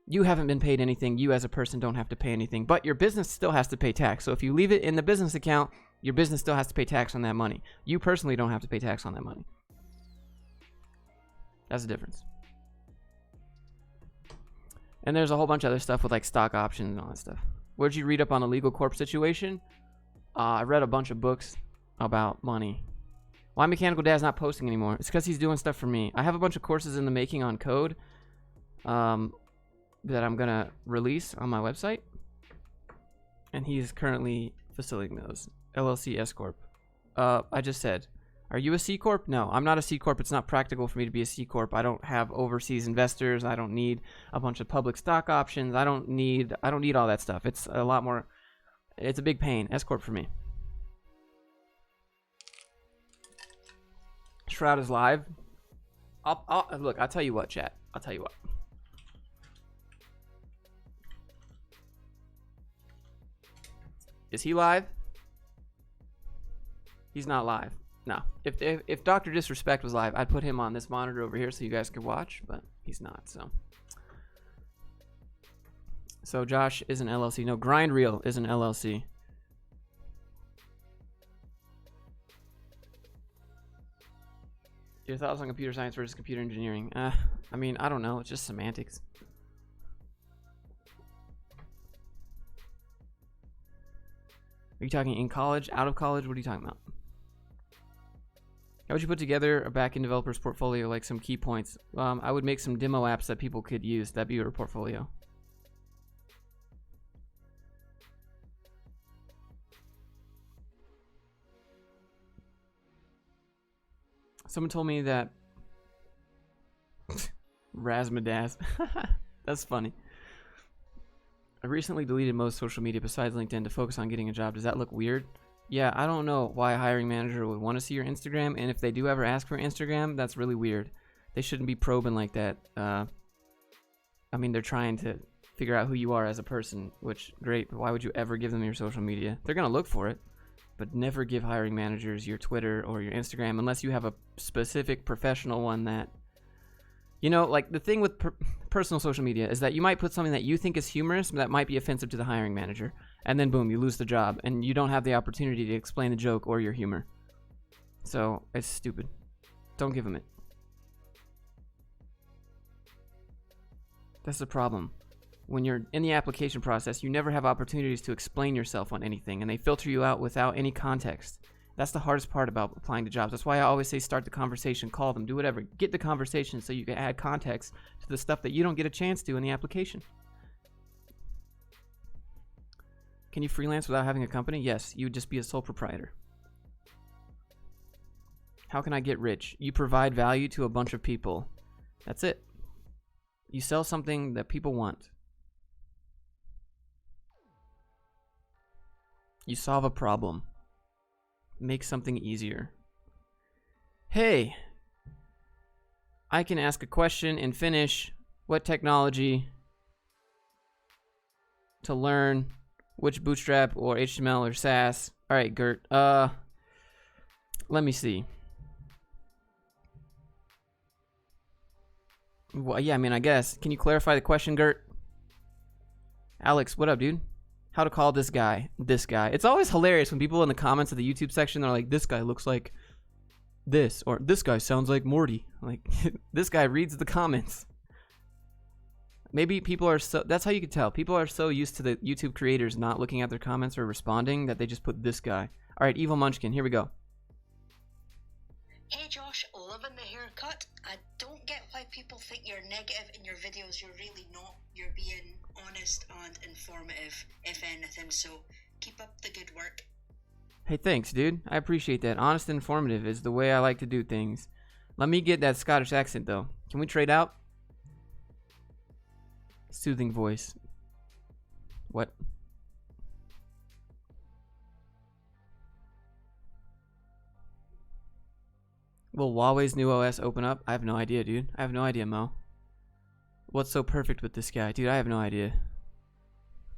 you haven't been paid anything. You as a person don't have to pay anything, but your business still has to pay tax. So if you leave it in the business account, your business still has to pay tax on that money. You personally don't have to pay tax on that money. That's the difference. And there's a whole bunch of other stuff with like stock options and all that stuff. Where'd you read up on a legal corp situation? I read a bunch of books about money. Why Mechanical Dad's not posting anymore? It's because he's doing stuff for me. I have a bunch of courses in the making on code that I'm going to release on my website. And he's currently facilitating those. LLC S Corp. I just said, are you a C Corp? No, I'm not a C Corp. It's not practical for me to be a C Corp. I don't have overseas investors. I don't need a bunch of public stock options. I don't need all that stuff. It's a lot more. It's a big pain. S Corp for me. Shroud is live. Look, I'll tell you what, chat. I'll tell you what. Is he live? He's not live. No. If Dr. Disrespect was live, I'd put him on this monitor over here so you guys could watch, but he's not, so Josh is an LLC. No, Grind Reel is an LLC. Your thoughts on computer science versus computer engineering? I mean, I don't know. It's just semantics. Are you talking in college, out of college? What are you talking about? How would you put together a backend developer's portfolio, like some key points? I would make some demo apps that people could use. That'd be your portfolio. Someone told me that Razmadaz. That's funny. I recently deleted most social media besides LinkedIn to focus on getting a job. Does that look weird? Yeah, I don't know why a hiring manager would want to see your Instagram, and if they do ever ask for Instagram, that's really weird. They shouldn't be probing like that. I mean, they're trying to figure out who you are as a person, which, great, but why would you ever give them your social media? They're going to look for it, but never give hiring managers your Twitter or your Instagram unless you have a specific professional one that, you know, like the thing with personal social media is that you might put something that you think is humorous that might be offensive to the hiring manager. And then boom, you lose the job and you don't have the opportunity to explain the joke or your humor. So it's stupid. Don't give them it. That's the problem. When you're in the application process, you never have opportunities to explain yourself on anything, and they filter you out without any context. That's the hardest part about applying to jobs. That's why I always say start the conversation, call them, do whatever. Get the conversation so you can add context to the stuff that you don't get a chance to in the application. Can you freelance without having a company? Yes, you would just be a sole proprietor. How can I get rich? You provide value to a bunch of people. That's it. You sell something that people want. You solve a problem. Make something easier. Hey, I can ask a question in Finnish. What technology to learn? Which Bootstrap or HTML or SAS? All right, Gert. Let me see. Well, yeah, I mean, I guess. Can you clarify the question, Gert? Alex, what up, dude? How to call this guy? This guy. It's always hilarious when people in the comments of the YouTube section are like, this guy looks like this, or this guy sounds like Morty. Like, this guy reads the comments. Maybe people are so, that's how you can tell. People are so used to the YouTube creators not looking at their comments or responding that they just put this guy. All right, Evil Munchkin, here we go. Hey Josh, loving the haircut. I don't get why people think you're negative in your videos. You're really not. You're being honest and informative, if anything. So keep up the good work. Hey, thanks, dude. I appreciate that. Honest and informative is the way I like to do things. Let me get that Scottish accent, though. Can we trade out? Soothing voice. What? Will Huawei's new OS open up? I have no idea, dude. I have no idea, Mo. What's so perfect with this guy? Dude, I have no idea.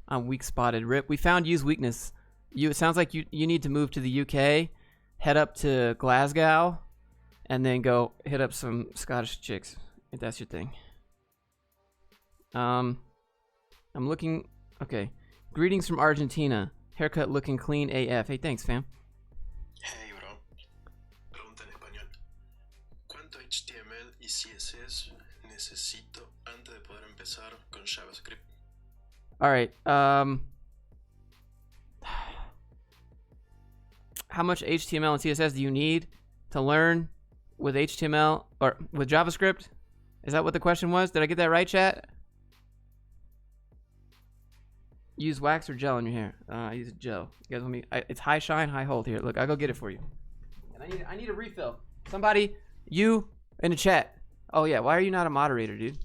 I'm weak spotted. Rip. We found Yu's weakness. It sounds like you need to move to the UK, head up to Glasgow, and then go hit up some Scottish chicks, if that's your thing. I'm looking... Okay. Greetings from Argentina. Haircut looking clean AF. Hey, thanks, fam. Hey, bro. Pregunta en español. ¿Cuánto HTML y CSS necesito antes de poder empezar con JavaScript? Alright, how much HTML and CSS do you need to learn with HTML or with JavaScript? Is that what the question was? Did I get that right, chat? Use wax or gel in your hair? I use gel. You guys want me? It's high shine, high hold here. Look, I'll go get it for you. And I need a refill. Somebody, you in the chat. Oh yeah, why are you not a moderator, dude?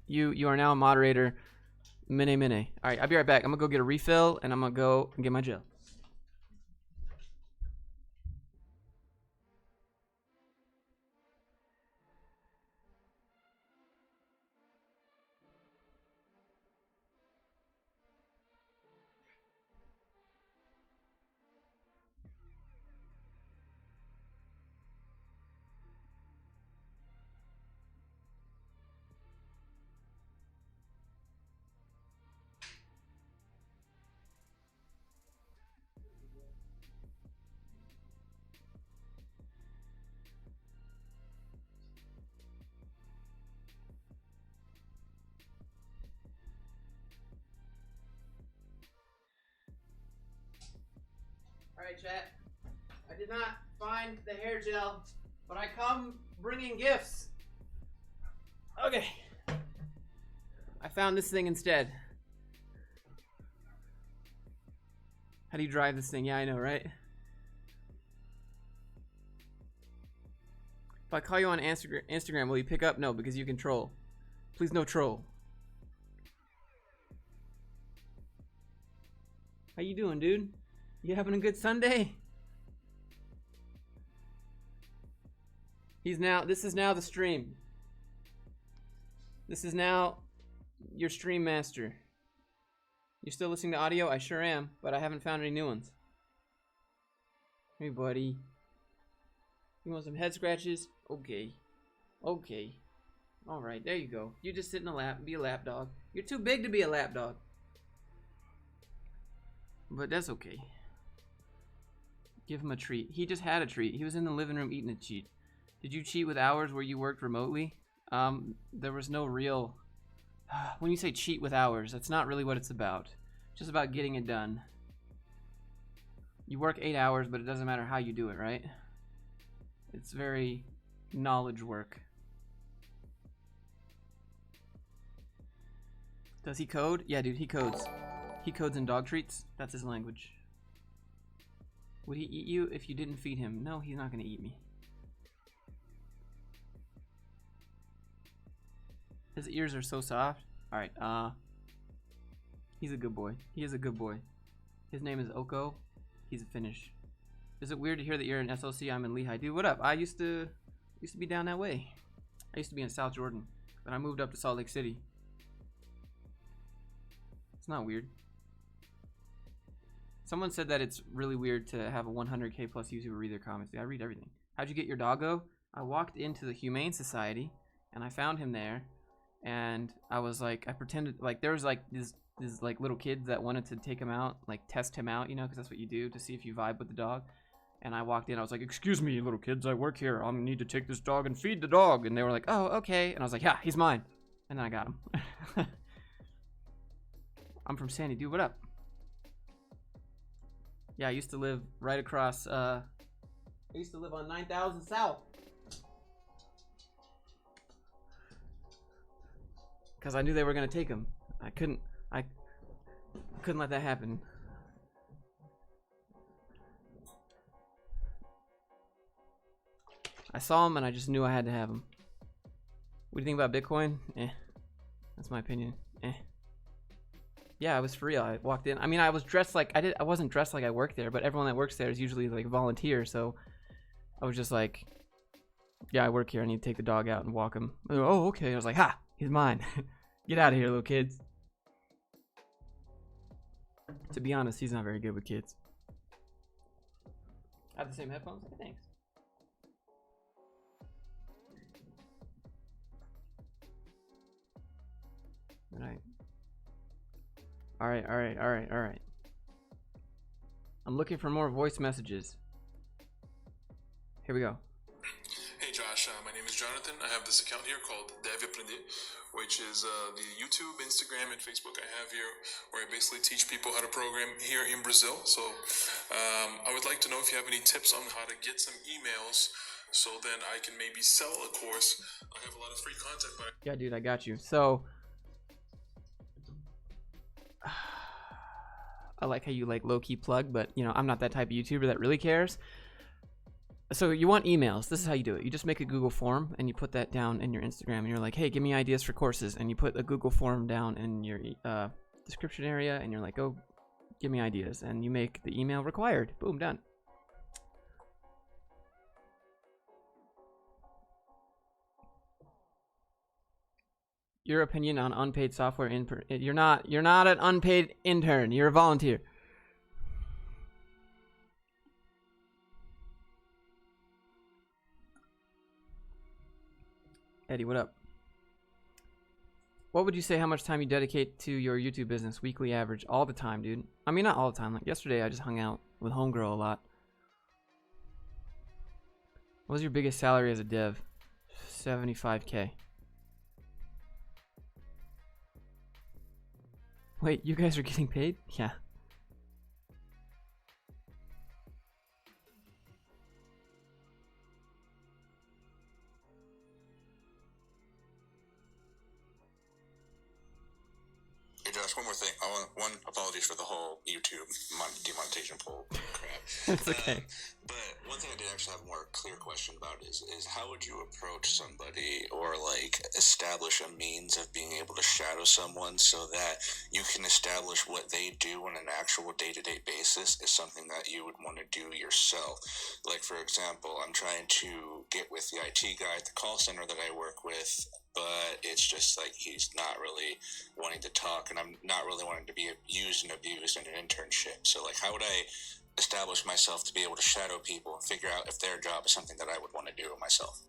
You are now a moderator. Mene. All right, I'll be right back. I'm gonna go get a refill and I'm gonna go and get my gel. Alright, chat. I did not find the hair gel, but I come bringing gifts. Okay. I found this thing instead. How do you drive this thing? Yeah, I know, right? If I call you on Instagram, will you pick up? No, because you can troll. Please, no troll. How you doing, dude? You having a good Sunday? This is now the stream. This is now your stream master. You still listening to audio? I sure am, but I haven't found any new ones. Hey, buddy. You want some head scratches? Okay. Okay. Alright, there you go. You just sit in a lap, be a lap dog. You're too big to be a lap dog. But that's okay. Give him a treat. He just had a treat. He was in the living room eating a treat. Did you cheat with hours where you worked remotely? There was no real... When you say cheat with hours, that's not really what it's about. Just about getting it done. You work 8 hours, but it doesn't matter how you do it, right? It's very knowledge work. Does he code? Yeah, dude, he codes. He codes in dog treats. That's his language. Would he eat you if you didn't feed him? No, he's not gonna eat me. His ears are so soft. Alright, he's a good boy. He is a good boy. His name is Oko. He's a Finnish. Is it weird to hear that you're in SLC? I'm in Lehigh. Dude, what up? I used to be down that way. I used to be in South Jordan. Then I moved up to Salt Lake City. It's not weird. Someone said that it's really weird to have a 100K plus YouTuber read their comments. I read everything. How'd you get your doggo? I walked into the Humane Society and I found him there, and I was like, I pretended like there was like these like little kids that wanted to take him out, like test him out, you know, because that's what you do to see if you vibe with the dog. And I walked in, I was like, excuse me, little kids, I work here. I need to take this dog and feed the dog. And they were like, oh, okay. And I was like, yeah, he's mine. And then I got him. I'm from Sandy, dude, what up? Yeah, I used to live right across, I used to live on 9000 South. Because I knew they were going to take him. I couldn't let that happen. I saw him and I just knew I had to have him. What do you think about Bitcoin? That's my opinion. Yeah, it was for real. I walked in. I mean, I was dressed like I wasn't dressed like I worked there, but everyone that works there is usually like volunteer. So I was just like, yeah, I work here. I need to take the dog out and walk him. Oh, okay. I was like, ha, he's mine. Get out of here, little kids. To be honest, he's not very good with kids. I have the same headphones? Thanks. Alright. I'm looking for more voice messages. Here we go. Hey Josh, my name is Jonathan. I have this account here called Deve Aprender, which is the YouTube, Instagram, and Facebook I have here, where I basically teach people how to program here in Brazil. So I would like to know if you have any tips on how to get some emails, so then I can maybe sell a course. I have a lot of free content, but Yeah, dude, I got you. So I like how you like low-key plug, but you know, I'm not that type of YouTuber that really cares. So you want emails. This is how you do it. You just make a Google form and you put that down in your Instagram and you're like, hey, give me ideas for courses. And you put a Google form down in your description area and you're like, oh, give me ideas. And you make the email required. Boom, done. Your opinion on unpaid software intern? You're not an unpaid intern. You're a volunteer. Eddie, what up? What would you say how much time you dedicate to your YouTube business? Weekly average? All the time, dude. I mean, not all the time. Like yesterday, I just hung out with Homegirl a lot. What was your biggest salary as a dev? 75K. Wait, you guys are getting paid? Yeah. Hey Josh, one more thing. I want one apologies for the whole YouTube demonetization poll crap. It's okay. But one thing I did actually have a more clear question about is how would you approach somebody or like establish a means of being able to shadow someone so that you can establish what they do on an actual day-to-day basis is something that you would want to do yourself. Like for example, I'm trying to get with the IT guy at the call center that I work with, but it's just like he's not really wanting to talk and I'm not really wanting to be used and abused in an internship. So like how would I establish myself to be able to shadow people and figure out if their job is something that I would want to do myself?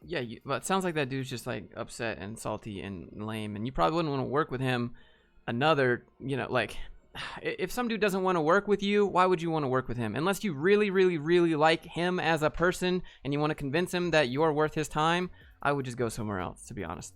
Yeah, well, it sounds like that dude's just like upset and salty and lame, and you probably wouldn't want to work with him. Another, you know, like if some dude doesn't want to work with you, why would you want to work with him? Unless you really, really, really like him as a person and you want to convince him that you're worth his time, I would just go somewhere else, to be honest.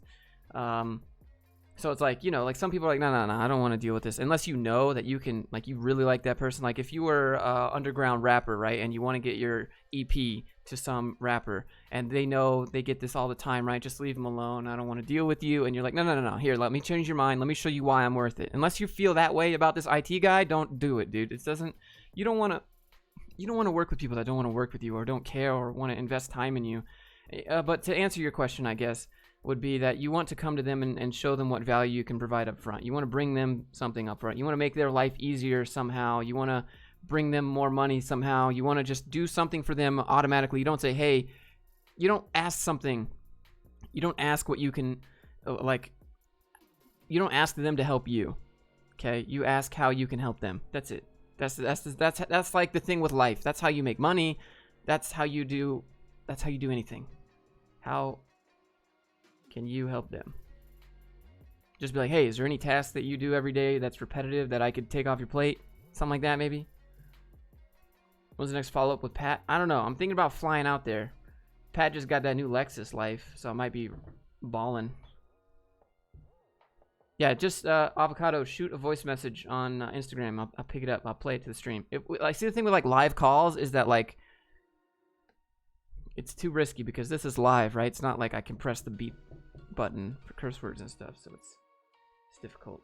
So it's like, you know, like some people are like, no, I don't want to deal with this unless you know that you can, like, you really like that person. Like if you were underground rapper, right, and you want to get your EP to some rapper and they know they get this all the time, right, just leave them alone, I don't want to deal with you, and you're like, no, here, let me change your mind, let me show you why I'm worth it. Unless you feel that way about this IT guy, don't do it, dude. It doesn't, you don't want to work with people that don't want to work with you or don't care or want to invest time in you. But to answer your question, I guess, would be that you want to come to them and show them what value you can provide up front. You want to bring them something up front. You want to make their life easier somehow. You want to bring them more money somehow. You want to just do something for them automatically. You don't say, hey, you don't ask something. You don't ask what you can, like, you don't ask them to help you. Okay? You ask how you can help them. That's it. That's like the thing with life. That's how you make money. That's how you do anything. How can you help them? Just be like, hey, is there any task that you do every day that's repetitive that I could take off your plate? Something like that, maybe. When's the next follow-up with Pat? I don't know. I'm thinking about flying out there. Pat just got that new Lexus Life, so I might be balling. Yeah, just Avocado, shoot a voice message on Instagram. I'll pick it up. I'll play it to the stream. I see the thing with like live calls is that like it's too risky because this is live, right? It's not like I can press the beep button for curse words and stuff, so it's difficult.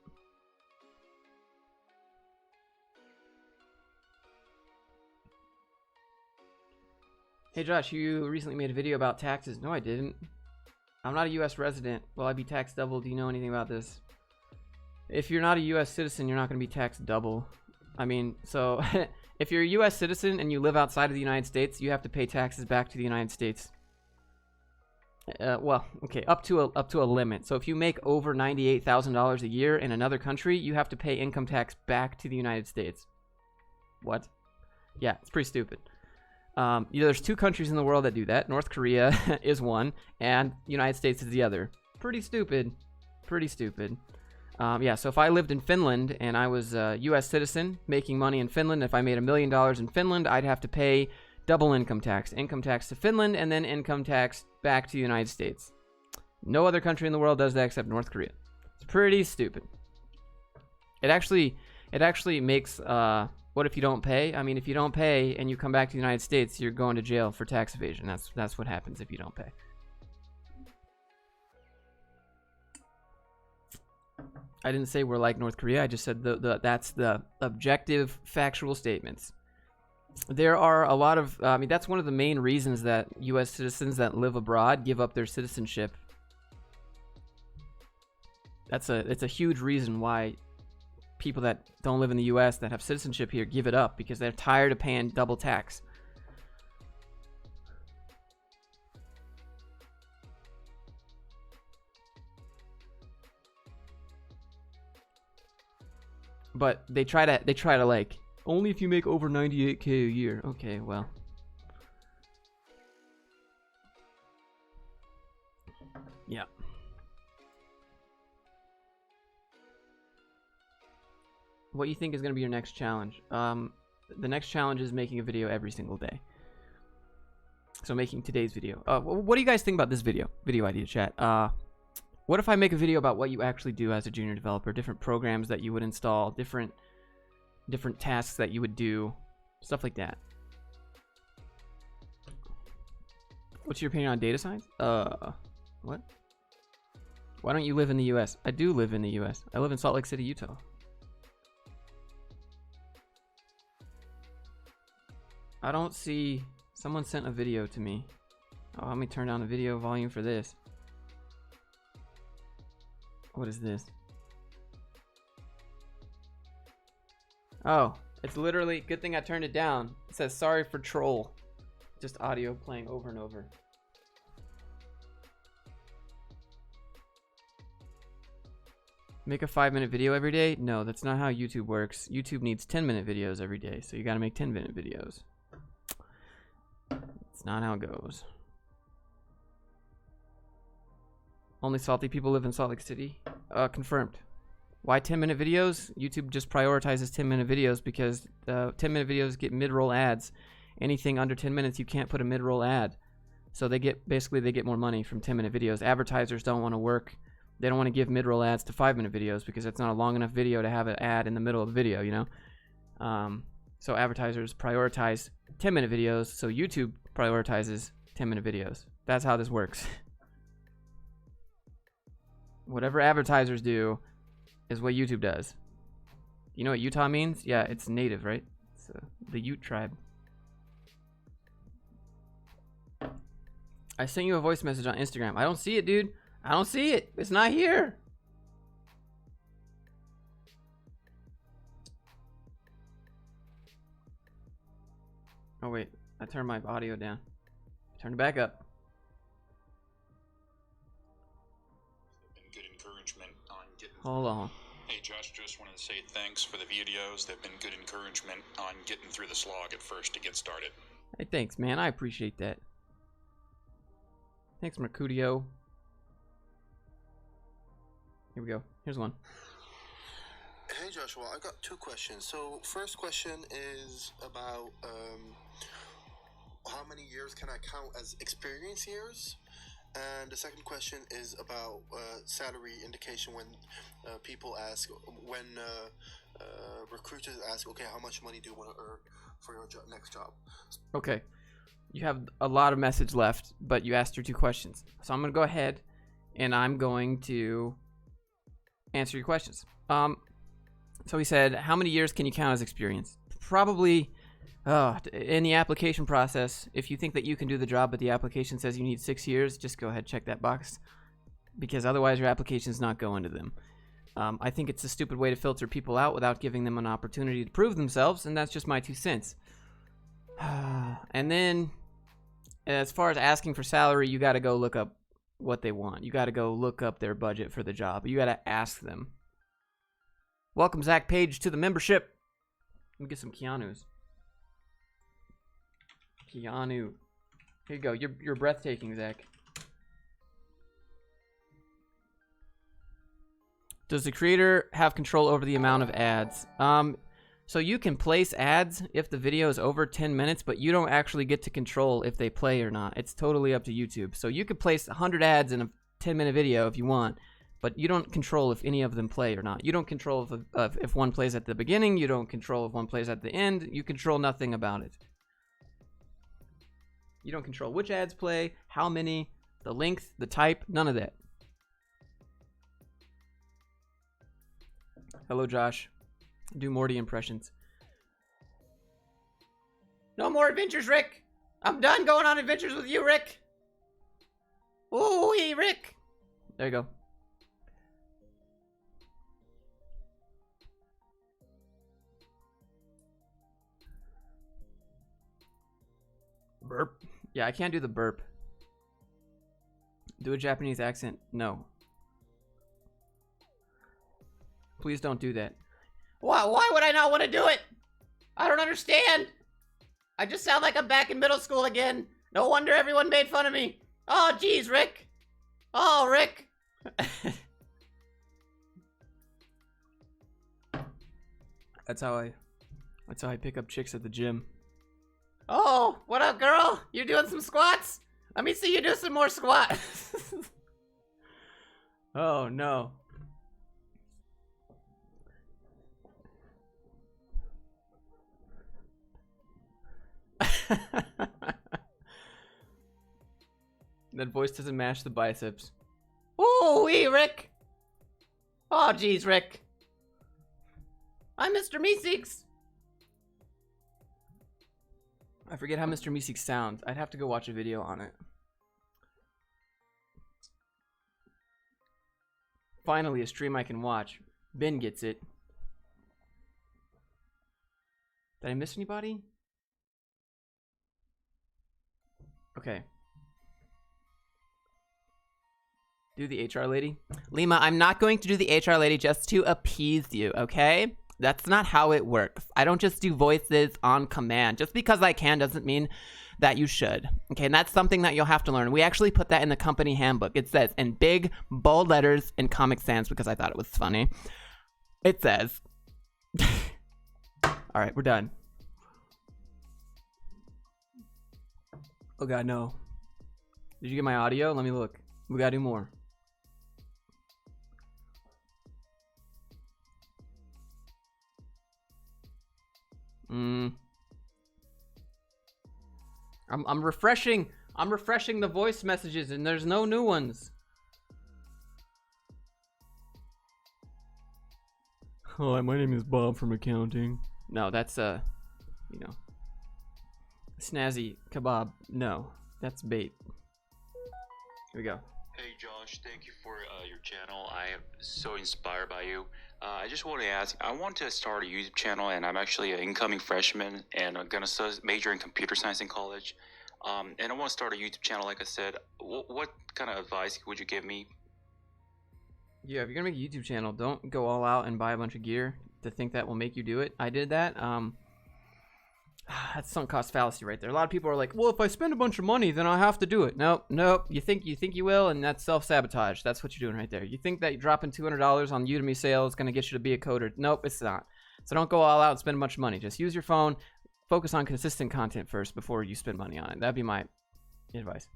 Hey Josh, you recently made a video about taxes. No, I didn't. I'm not a US resident. Will I be taxed double? Do you know anything about this? If you're not a US citizen, you're not going to be taxed double. I mean, so if you're a US citizen and you live outside of the United States, you have to pay taxes back to the United States. Well, okay, up to a limit. So if you make over $98,000 a year in another country, you have to pay income tax back to the United States. What? Yeah, it's pretty stupid. There's two countries in the world that do that. North Korea is one, and United States is the other. Pretty stupid. Pretty stupid. Yeah, so if I lived in Finland and I was a U.S. citizen making money in Finland, if I made $1 million in Finland, I'd have to pay double income tax. Income tax to Finland and then income tax back to the United States. No other country in the world does that except North Korea. It's pretty stupid. It actually makes, what if you don't pay? I mean, if you don't pay and you come back to the United States, you're going to jail for tax evasion. That's what happens if you don't pay. I didn't say we're like North Korea. I just said that's the objective, factual statements. There are a lot of, I mean, that's one of the main reasons that U.S. citizens that live abroad give up their citizenship. It's a huge reason why people that don't live in the U.S. that have citizenship here give it up, because they're tired of paying double tax. But they try to like, only if you make over 98K a year. Okay, well. Yeah. What do you think is going to be your next challenge? The next challenge is making a video every single day. So making today's video. What do you guys think about this video? Video idea chat. What if I make a video about what you actually do as a junior developer? Different programs that you would install, different tasks that you would do, stuff like that. What's your opinion on data science? What? Why don't you live in the US? I do live in the US. I live in Salt Lake City, Utah. I don't see... Someone sent a video to me. Oh, let me turn down the video volume for this. What is this? Oh, it's literally... Good thing I turned it down. It says, sorry for troll. Just audio playing over and over. Make a 5-minute video every day? No, that's not how YouTube works. YouTube needs 10-minute videos every day, so you gotta make 10-minute videos. It's not how it goes. Only salty people live in Salt Lake City? Confirmed. Why 10-minute videos? YouTube just prioritizes 10-minute videos because 10-minute videos get mid-roll ads. Anything under 10 minutes, you can't put a mid-roll ad. So they get more money from 10-minute videos. Advertisers don't want to work They don't want to give mid-roll ads to 5-minute videos because it's not a long enough video to have an ad in the middle of the video, you know? So advertisers prioritize 10-minute videos, so YouTube prioritizes 10-minute videos. That's how this works. Whatever advertisers do is what YouTube does. You know what Utah means? Yeah, it's native, right? It's the Ute tribe. I sent you a voice message on Instagram. I don't see it, dude. I don't see it. It's not here. Oh, wait. I turned my audio down. Turn it back up. Good encouragement on getting. Hold on. Hey Josh, just wanted to say thanks for the videos. They've been good encouragement on getting through the slog at first to get started. Hey, thanks, man. I appreciate that. Thanks, Mercudio. Here we go. Here's one. Hey Joshua, I got 2 questions. So first question is about how many years can I count as experience years? And the second question is about salary indication when people ask, when recruiters ask, okay, how much money do you want to earn for your next job? Okay. You have a lot of message left, but you asked your 2 questions. So I'm going to go ahead and I'm going to answer your questions. So he said, how many years can you count as experience? Probably in the application process. If you think that you can do the job, but the application says you need 6 years, just go ahead, check that box, because otherwise your application is not going to them. I think it's a stupid way to filter people out without giving them an opportunity to prove themselves, and that's just my 2 cents. And then, as far as asking for salary, you got to go look up what they want. You got to go look up their budget for the job. You got to ask them. Welcome, Zach Page, to the membership. Let me get some Keanu's. Keanu. Here you go. You're breathtaking, Zach. Does the creator have control over the amount of ads? So you can place ads if the video is over 10 minutes, but you don't actually get to control if they play or not. It's totally up to YouTube. So you could place 100 ads in a 10-minute video if you want, but you don't control if any of them play or not. You don't control if one plays at the beginning. You don't control if one plays at the end. You control nothing about it. You don't control which ads play, how many, the length, the type, none of that. Hello, Josh. Do Morty impressions. No more adventures, Rick. I'm done going on adventures with you, Rick. Ooh-wee, Rick. There you go. Burp. Yeah, I can't do the burp. Do a Japanese accent. No. Please don't do that. Why would I not want to do it? I don't understand. I just sound like I'm back in middle school again. No wonder everyone made fun of me. Oh, geez, Rick. Oh, Rick. That's how I pick up chicks at the gym. Oh, what up, girl? You doing some squats? Let me see you do some more squats. Oh, no. That voice doesn't match the biceps. Ooh-wee, Rick. Oh, geez, Rick. I'm Mr. Meeseeks. I forget how Mr. Meeseeks sounds. I'd have to go watch a video on it. Finally, a stream I can watch. Ben gets it. Did I miss anybody? Okay. Do the HR lady. Lima, I'm not going to do the HR lady just to appease you, okay? That's not how it works. I don't just do voices on command. Just because I can doesn't mean that you should. Okay, and that's something that you'll have to learn. We actually put that in the company handbook. It says in big, bold letters in Comic Sans because I thought it was funny. It says... Alright, we're done. Oh god, no. Did you get my audio? Let me look. We gotta do more. I'm refreshing the voice messages and there's no new ones. Hi, my name is Bob from accounting. No, that's you know, snazzy kebab. No, that's bait. Here we go. Hey Josh, thank you for your channel. I am so inspired by you. I just want to ask, I want to start a YouTube channel, and I'm actually an incoming freshman, and I'm going to major in computer science in college. And I want to start a YouTube channel, like I said. What kind of advice would you give me? Yeah, if you're gonna make a YouTube channel, don't go all out and buy a bunch of gear to think that will make you do it. I did that. That's sunk cost fallacy right there. A lot of people are like, well, if I spend a bunch of money, then I have to do it. Nope. You think you will, and that's self-sabotage. That's what you're doing right there. You think that dropping $200 on Udemy sales is gonna get you to be a coder. Nope, it's not. So don't go all out and spend a bunch of money. Just use your phone. Focus on consistent content first before you spend money on it. That'd be my advice.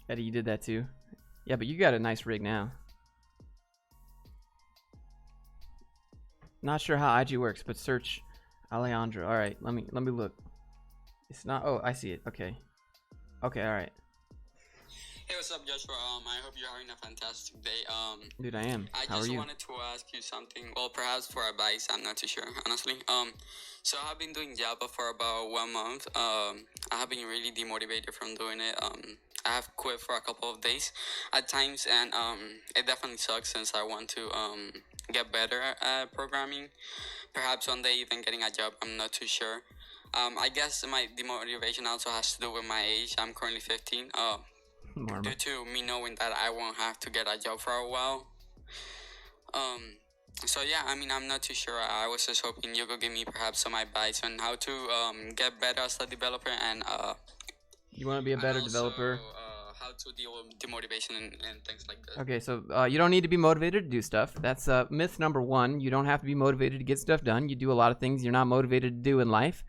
Eddie, you did that too. Yeah, but you got a nice rig now. Not sure how IG works, but search Alejandro. All right, let me look. It's not. Oh, I see it. Okay. Okay. All right. Hey, what's up, Joshua? I hope you're having a fantastic day. Dude, I am. I How are just you? wanted to ask you something. Well, perhaps for advice. I'm not too sure, honestly. So I have been doing Java for about 1 month. I have been really demotivated from doing it. I have quit for a couple of days at times, and it definitely sucks since I want to get better at programming. Perhaps one day even getting a job. I'm not too sure. I guess my demotivation also has to do with my age. I'm currently 15. Due to me knowing that I won't have to get a job for a while. So yeah, I mean, I'm not too sure. I was just hoping you could give me perhaps some advice on how to get better as a developer, and You want to be a better developer? how to deal with demotivation and things like that. Okay, so you don't need to be motivated to do stuff. That's myth number one. You don't have to be motivated to get stuff done. You do a lot of things you're not motivated to do in life.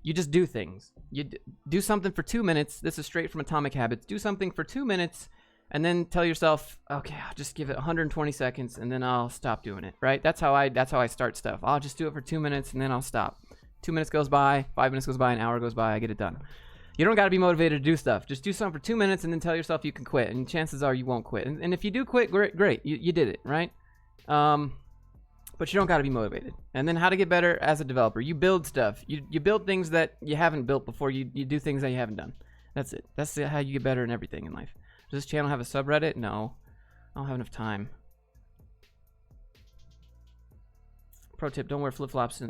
You just do things. You do something for 2 minutes. This is straight from Atomic Habits. Do something for 2 minutes, and then tell yourself, okay, I'll just give it 120 seconds, and then I'll stop doing it. Right? That's how I start stuff. I'll just do it for 2 minutes, and then I'll stop. 2 minutes goes by, 5 minutes goes by, an hour goes by. I get it done. You don't got to be motivated to do stuff. Just do something for 2 minutes, and then tell yourself you can quit. And chances are you won't quit. And if you do quit, great. You did it, right? But you don't got to be motivated. And then how to get better as a developer. You build stuff. You build things that you haven't built before. You do things that you haven't done. That's it. That's how you get better in everything in life. Does this channel have a subreddit? No. I don't have enough time. Pro tip, don't wear flip-flops.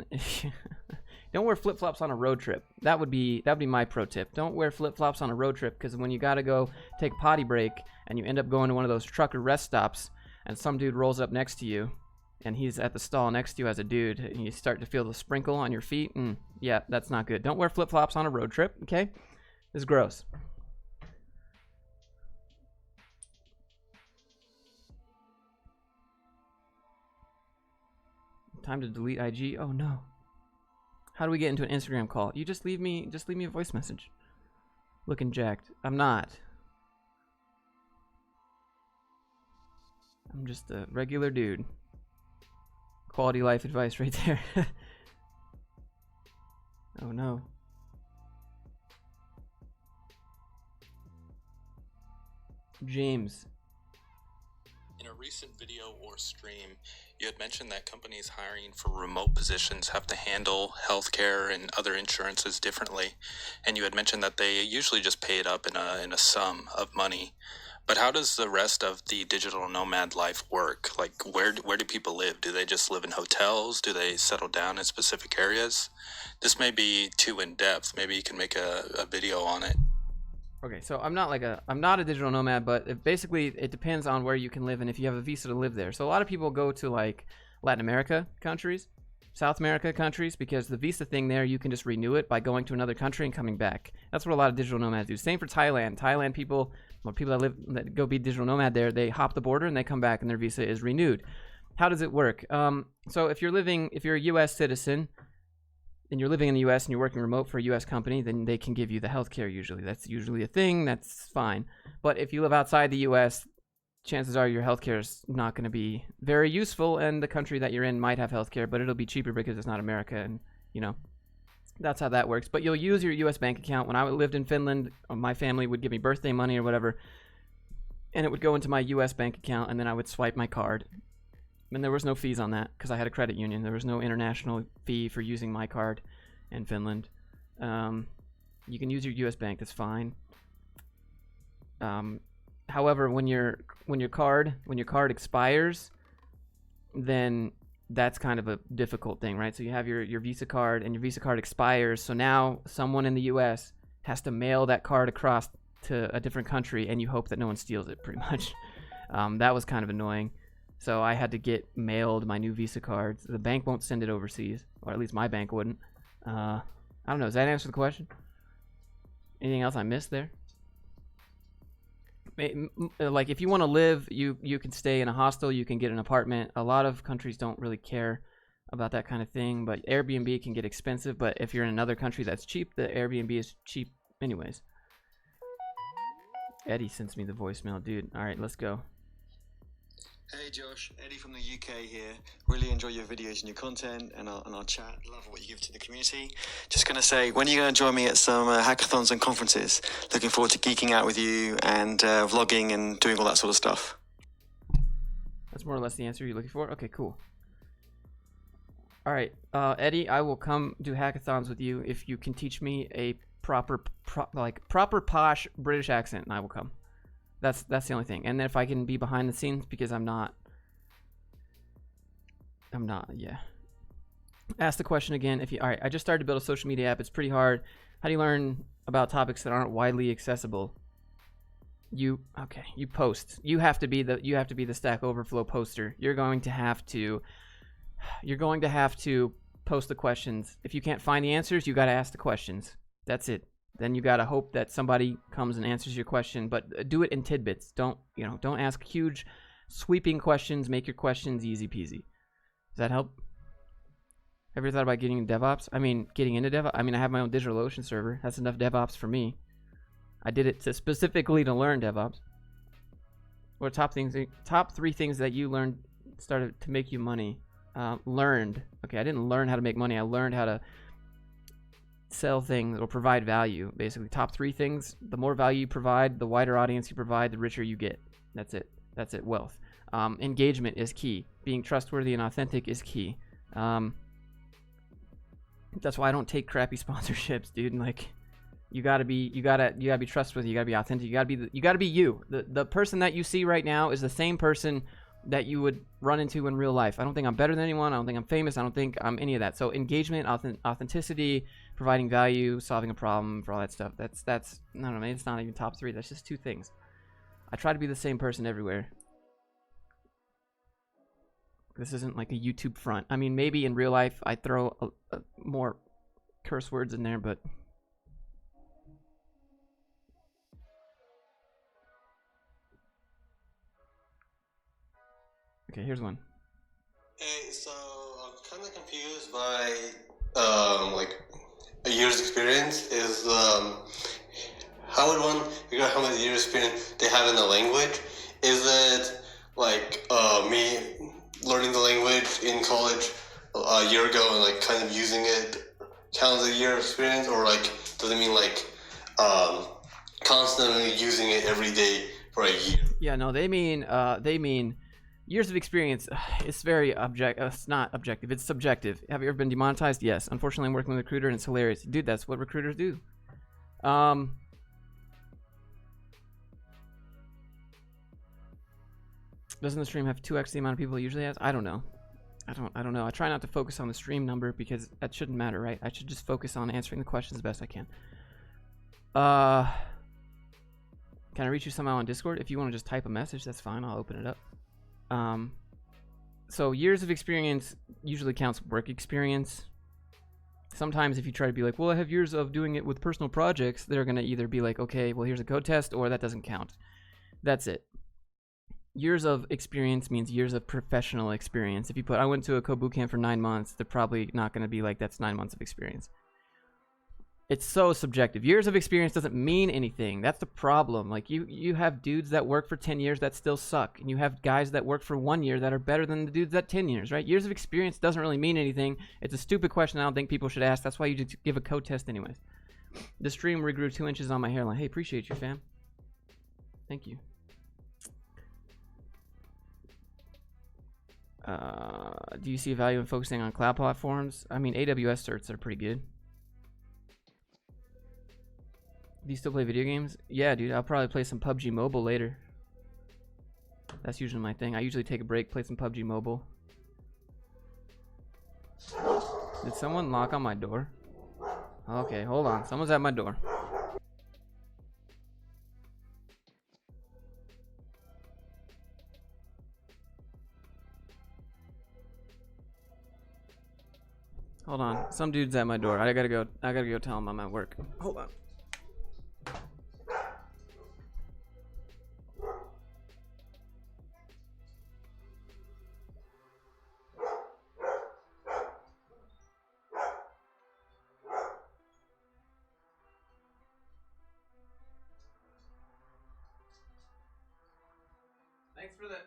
Don't wear flip-flops on a road trip. That would be my pro tip. Don't wear flip-flops on a road trip, because when you got to go take a potty break and you end up going to one of those trucker rest stops and some dude rolls up next to you, and he's at the stall next to you as a dude, and you start to feel the sprinkle on your feet, and yeah, that's not good. Don't wear flip-flops on a road trip, okay? This is gross. Time to delete IG. Oh no. How do we get into an Instagram call? You just leave me a voice message. Looking jacked. I'm not. I'm just a regular dude. Quality life advice right there. Oh no. James. In a recent video or stream, you had mentioned that companies hiring for remote positions have to handle healthcare and other insurances differently, and you had mentioned that they usually just pay it up in a sum of money. But how does the rest of the digital nomad life work? Like, where do people live? Do they just live in hotels? Do they settle down in specific areas? This may be too in-depth. Maybe you can make a video on it. Okay, so I'm not a digital nomad, but basically it depends on where you can live and if you have a visa to live there. So a lot of people go to like Latin America countries, South America countries, because the visa thing there, you can just renew it by going to another country and coming back. That's what a lot of digital nomads do. Same for Thailand. Thailand people that go be digital nomad there, they hop the border and they come back and their visa is renewed. How does it work? So if you're a U.S. citizen and you're living in the U.S. and you're working remote for a U.S. company, then they can give you the healthcare usually. That's usually a thing. That's fine. But if you live outside the U.S., chances are your healthcare is not going to be very useful, and the country that you're in might have healthcare, but it'll be cheaper because it's not America, and you know, that's how that works. But you'll use your U.S. bank account. When I lived in Finland, my family would give me birthday money or whatever, and it would go into my U.S. bank account, and then I would swipe my card. And there was no fees on that because I had a credit union. There was no international fee for using my card in Finland. You can use your U.S. bank. That's fine. However, when your card expires, then that's kind of a difficult thing, right? So you have your Visa card, and your Visa card expires. So now someone in the U.S. has to mail that card across to a different country, and you hope that no one steals it, pretty much. That was kind of annoying. So I had to get mailed my new Visa cards. The bank won't send it overseas, or at least my bank wouldn't. I don't know. Does that answer the question? Anything else I missed there? Like, if you want to live, you can stay in a hostel, you can get an apartment. A lot of countries don't really care about that kind of thing, but Airbnb can get expensive. But if you're in another country that's cheap, the Airbnb is cheap anyways. Eddie sends me the voicemail, dude. All right, let's go. Hey Josh, Eddie from the UK here. Really enjoy your videos and your content and our chat. Love what you give to the community. Just going to say, when are you going to join me at some hackathons and conferences? Looking forward to geeking out with you and vlogging and doing all that sort of stuff. That's more or less the answer you're looking for? Okay, cool. All right, Eddie, I will come do hackathons with you if you can teach me a proper posh British accent, and I will come. That's the only thing. And then if I can be behind the scenes, because I'm not, yeah. Ask the question again. All right, I just started to build a social media app. It's pretty hard. How do you learn about topics that aren't widely accessible? You post. You have to be the Stack Overflow poster. You're going to have to post the questions. If you can't find the answers, you got to ask the questions. That's it. Then you gotta hope that somebody comes and answers your question, but do it in tidbits. Don't ask huge, sweeping questions. Make your questions easy peasy. Does that help? Have you ever thought about getting into DevOps? I mean, getting into DevOps. I mean, I have my own DigitalOcean server. That's enough DevOps for me. I did it specifically to learn DevOps. What are top 3 things that you learned started to make you money? Learned. Okay, I didn't learn how to make money. I learned how to sell things or provide value. Basically, top 3 things. The more value you provide, the wider audience you provide, the richer you get. That's it. Wealth. Engagement is key. Being trustworthy and authentic is key. That's why I don't take crappy sponsorships, dude. Like, you gotta be trustworthy. You gotta be authentic. You gotta be you. The person that you see right now is the same person that you would run into in real life. I don't think I'm better than anyone. I don't think I'm famous. I don't think I'm any of that. So engagement, authenticity, providing value, solving a problem, for all that stuff. That's I don't know, it's not even top 3. That's just 2 things. I try to be the same person everywhere. This isn't like a YouTube front. I mean, maybe in real life I throw more curse words in there, but okay, here's one. Hey, so I'm kind of confused by like a year's experience is how would one figure out how many years experience they have in the language? Is it like me learning the language in college a year ago and like kind of using it counts a year of experience, or like does it mean like constantly using it every day for a year? Yeah, no, they mean years of experience. It's very it's not objective. It's subjective. Have you ever been demonetized? Yes. Unfortunately, I'm working with a recruiter and it's hilarious. Dude, that's what recruiters do. Doesn't the stream have 2x the amount of people it usually has? I don't know. I don't know. I try not to focus on the stream number because that shouldn't matter, right? I should just focus on answering the questions the best I can. Can I reach you somehow on Discord? If you want to just type a message, that's fine. I'll open it up. So years of experience usually counts work experience. Sometimes if you try to be like, well, I have years of doing it with personal projects, they're going to either be like, okay, well, here's a code test, or that doesn't count. That's it. Years of experience means years of professional experience. If you put, I went to a code bootcamp for 9 months, they're probably not going to be like, that's 9 months of experience. It's so subjective. Years of experience doesn't mean anything. That's the problem. Like you have dudes that work for 10 years that still suck, and you have guys that work for 1 year that are better than the dudes that 10 years, right? Years of experience doesn't really mean anything. It's a stupid question I don't think people should ask. That's why you just give a code test anyways. The stream regrew 2 inches on my hairline. Hey, appreciate you, fam. Thank you. Do you see value in focusing on cloud platforms? I mean, AWS certs are pretty good. Do you still play video games? Yeah, dude. I'll probably play some PUBG Mobile later. That's usually my thing. I usually take a break, play some PUBG Mobile. Did someone knock on my door? Okay, hold on. Someone's at my door. Hold on. Some dude's at my door. I gotta go tell him I'm at work. Hold on.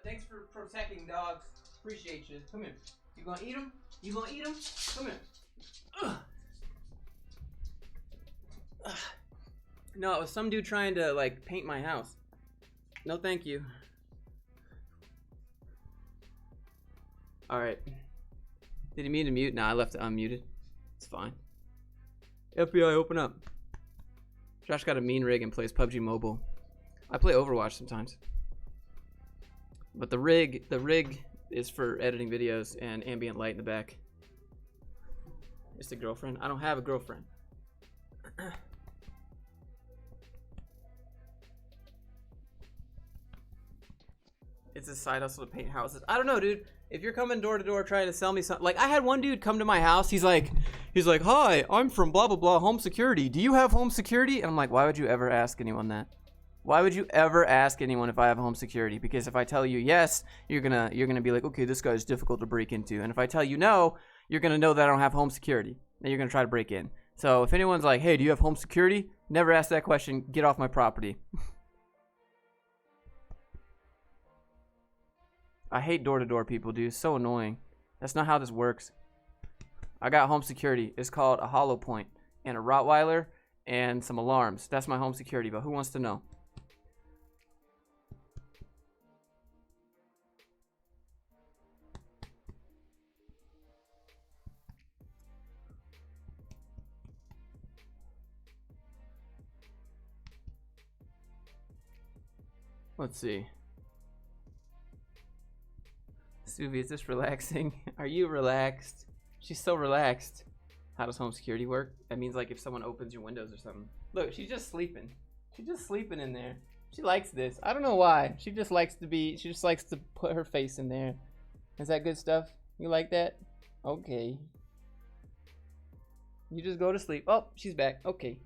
Thanks for protecting dogs. Appreciate you. Come here. You gonna eat them? You gonna eat them? Come here. Ugh. Ugh. No, it was some dude trying to like paint my house. No, thank you. All right. Did he mean to mute? Nah, I left it unmuted. It's fine. FBI, open up. Josh got a mean rig and plays PUBG Mobile. I play Overwatch sometimes. But the rig is for editing videos and ambient light in the back. It's a girlfriend. I don't have a girlfriend. It's a side hustle to paint houses. I don't know, dude. If you're coming door to door trying to sell me something, like I had one dude come to my house. He's like, "Hi, I'm from blah blah blah home security. Do you have home security?" And I'm like, "Why would you ever ask anyone that? Why would you ever ask anyone if I have home security? Because if I tell you yes, you're gonna be like, okay, this guy's difficult to break into. And if I tell you no, you're gonna know that I don't have home security, and you're gonna try to break in. So if anyone's like, hey, do you have home security? Never ask that question. Get off my property. I hate door-to-door people, dude. It's so annoying. That's not how this works. I got home security. It's called a hollow point and a Rottweiler and some alarms. That's my home security. But who wants to know? Let's see. Suvi, is this relaxing? Are you relaxed? She's so relaxed. How does home security work? That means like if someone opens your windows or something. Look, she's just sleeping. She's just sleeping in there. She likes this. I don't know why. She just likes to put her face in there. Is that good stuff? You like that? Okay. You just go to sleep. Oh, she's back. Okay.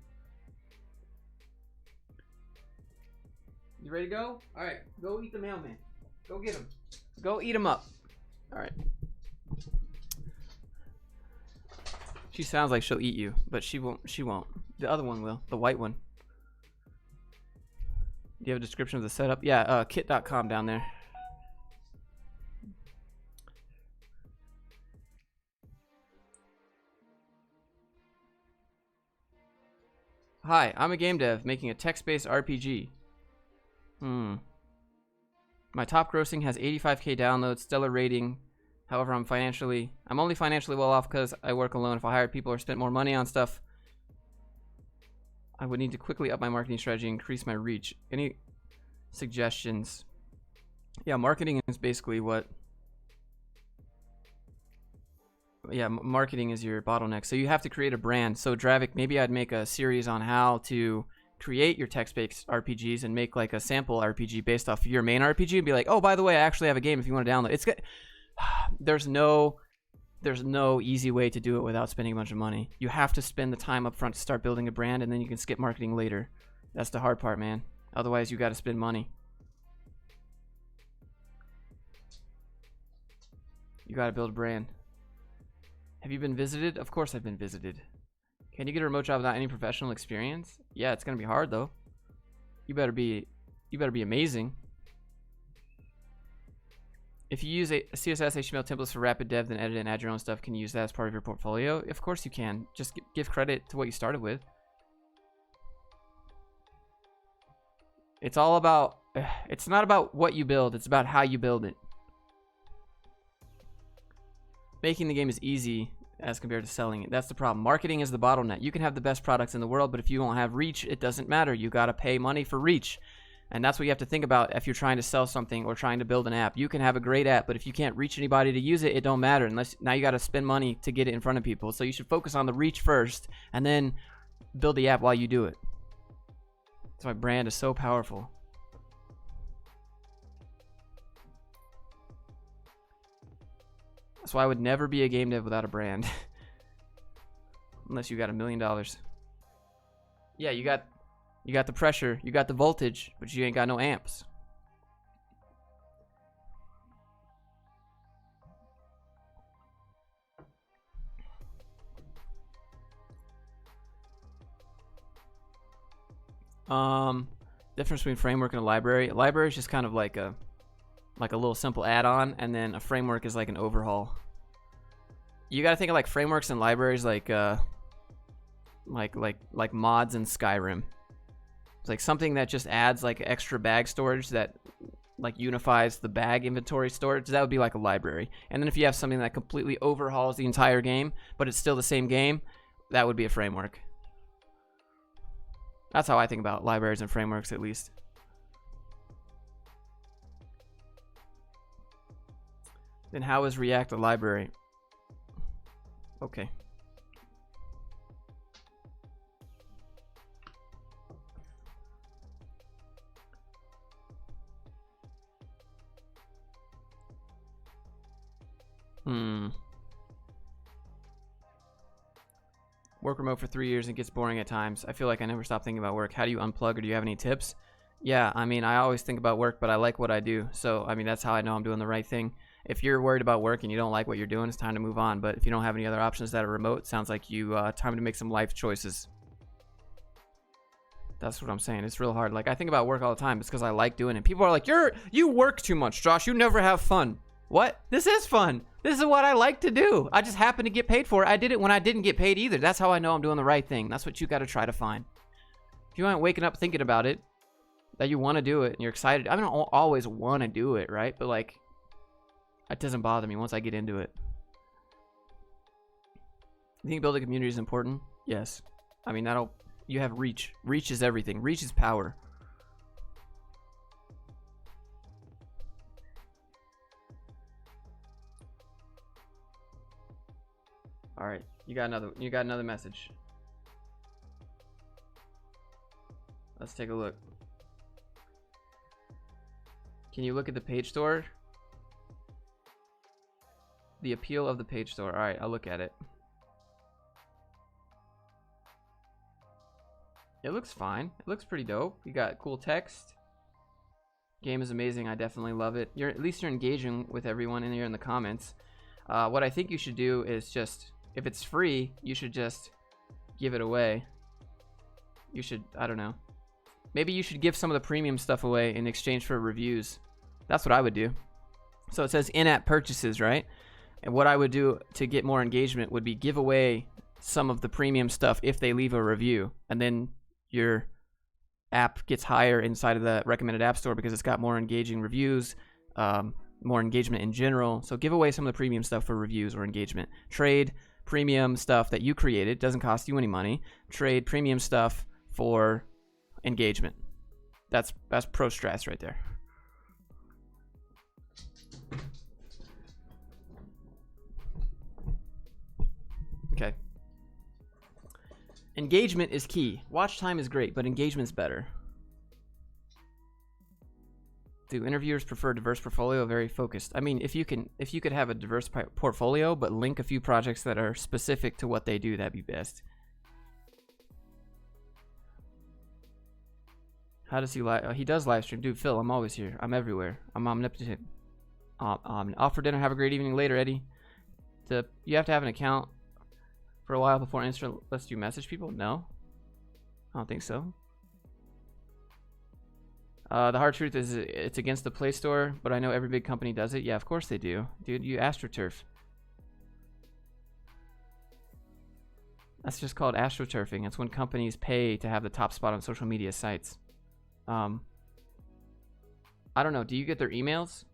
You ready to go? All right, go eat the mailman. Go get him. Go eat him up. All right. She sounds like she'll eat you, but she won't. She won't. The other one will. The white one. Do you have a description of the setup? Yeah, kit.com down there. Hi, I'm a game dev making a text-based RPG. My top grossing has 85k downloads, stellar rating. However, I'm only financially well off because I work alone. If I hired people or spent more money on stuff, I would need to quickly up my marketing strategy and increase my reach. Any suggestions? Yeah, marketing is basically what... Yeah, marketing is your bottleneck. So you have to create a brand. So Dravik, maybe I'd make a series on how to create your text-based RPGs and make like a sample RPG based off your main RPG and be like, oh, by the way, I actually have a game if you want to download. It's good. There's no easy way to do it without spending a bunch of money. You have to spend the time up front to start building a brand, and then you can skip marketing later. That's the hard part, man. Otherwise, you got to spend money. You got to build a brand. Have you been visited? Of course I've been visited. Can you get a remote job without any professional experience? Yeah, it's gonna be hard though. You better be amazing. If you use a CSS HTML templates for rapid dev, then edit and add your own stuff, can you use that as part of your portfolio? Of course you can. Just give credit to what you started with. It's all about, it's not about what you build, it's about how you build it. Making the game is easy as compared to selling it. That's the problem. Marketing is the bottleneck. You can have the best products in the world, but if you don't have reach, it doesn't matter. You got to pay money for reach. And that's what you have to think about if you're trying to sell something or trying to build an app. You can have a great app, but if you can't reach anybody to use it, it don't matter. Unless now you got to spend money to get it in front of people. So you should focus on the reach first and then build the app while you do it. That's why brand is so powerful. That's why I would never be a game dev without a brand. Unless you got $1 million. Yeah, you got the pressure, you got the voltage, but you ain't got no amps. Difference between framework and a library. A library is just kind of like a little simple add-on, and then a framework is like an overhaul. You gotta think of like frameworks and libraries like mods in Skyrim. It's like something that just adds like extra bag storage that like unifies the bag inventory storage. That would be like a library. And then if you have something that completely overhauls the entire game, but it's still the same game, that would be a framework. That's how I think about libraries and frameworks, at least. Then how is React a library? Okay. Work remote for 3 years and it gets boring at times. I feel like I never stop thinking about work. How do you unplug, or do you have any tips? Yeah, I mean, I always think about work, but I like what I do. So, I mean, that's how I know I'm doing the right thing. If you're worried about work and you don't like what you're doing, it's time to move on. But if you don't have any other options that are remote, sounds like you time to make some life choices. That's what I'm saying. It's real hard. Like, I think about work all the time. It's because I like doing it. People are like, you work too much, Josh. You never have fun. What? This is fun. This is what I like to do. I just happen to get paid for it. I did it when I didn't get paid either. That's how I know I'm doing the right thing. That's what you got to try to find. If you aren't waking up thinking about it, that you want to do it and you're excited. I don't always want to do it, right? But like, it doesn't bother me once I get into it. You think building a community is important? Yes. I mean, you have reach. Reach is everything. Reach is power. All right, you got another message. Let's take a look. Can you look at the page store? The appeal of the page store. All right, I'll look at it. It looks fine. It looks pretty dope. You got cool text. Game is amazing. I definitely love it. At least you're engaging with everyone in here in the comments. What I think you should do is just, if it's free, you should just give it away. You should, I don't know. Maybe you should give some of the premium stuff away in exchange for reviews. That's what I would do. So it says in-app purchases, right? And what I would do to get more engagement would be give away some of the premium stuff if they leave a review. And then your app gets higher inside of the recommended app store because it's got more engaging reviews, more engagement in general. So give away some of the premium stuff for reviews or engagement. Trade premium stuff that you created. Doesn't cost you any money. Trade premium stuff for engagement. That's pro strats right there. Okay. Engagement is key. Watch time is great, but engagement's better. Do interviewers prefer diverse portfolio? Very focused. I mean, if you could have a diverse portfolio, but link a few projects that are specific to what they do, that'd be best. How does he he does live stream. Dude, Phil, I'm always here. I'm everywhere. I'm omnipotent. Off for dinner. Have a great evening later, Eddie. You have to have an account. for a while before Insta lets you message people? No, I don't think so. The hard truth is it's against the Play Store, but I know every big company does it. Yeah, of course they do. Dude, you AstroTurf. That's just called AstroTurfing. It's when companies pay to have the top spot on social media sites. I don't know. Do you get their emails?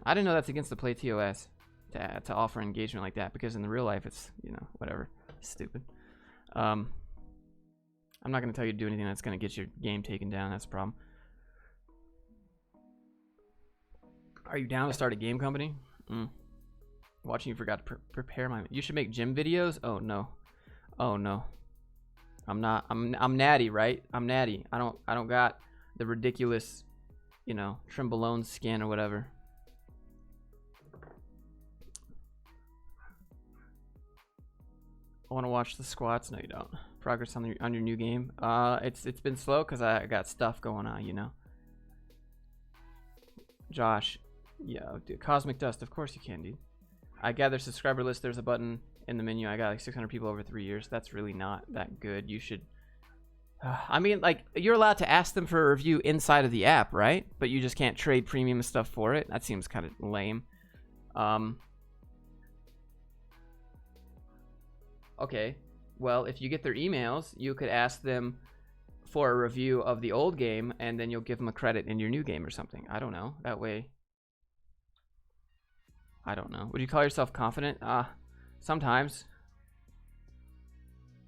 I didn't know that's against the Play TOS to offer engagement like that, because in the real life it's, you know, whatever. Stupid. I'm not going to tell you to do anything that's going to get your game taken down. That's the problem. Are you down to start a game company? Watching you forgot to prepare my... You should make gym videos? Oh, no. Oh, no. I'm not... I'm natty, right? I'm natty. I don't got the ridiculous, you know, Trimbalone skin or whatever. I want to watch the squats. No, you don't. Progress on your new game. It's been slow because I got stuff going on, you know. Josh, yeah, dude, Cosmic Dust. Of course you can, dude. I gather subscriber list. There's a button in the menu. I got like 600 people over 3 years. That's really not that good. You should. I mean, like, you're allowed to ask them for a review inside of the app, right? But you just can't trade premium stuff for it. That seems kind of lame. Okay. Well, if you get their emails, you could ask them for a review of the old game, and then you'll give them a credit in your new game or something. I don't know. That way. I don't know. Would you call yourself confident? Sometimes.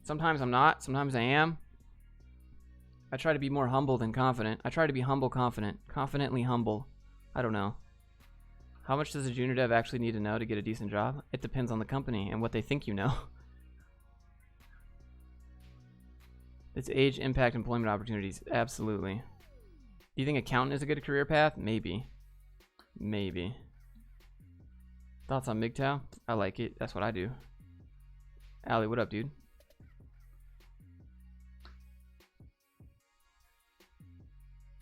Sometimes I'm not. Sometimes I am. I try to be more humble than confident. I try to be humble, confident. Confidently humble. I don't know. How much does a junior dev actually need to know to get a decent job? It depends on the company and what they think you know. It's age, impact, employment opportunities. Absolutely. Do you think accountant is a good career path? Maybe. Maybe. Thoughts on MGTOW? I like it. That's what I do. Allie, what up, dude?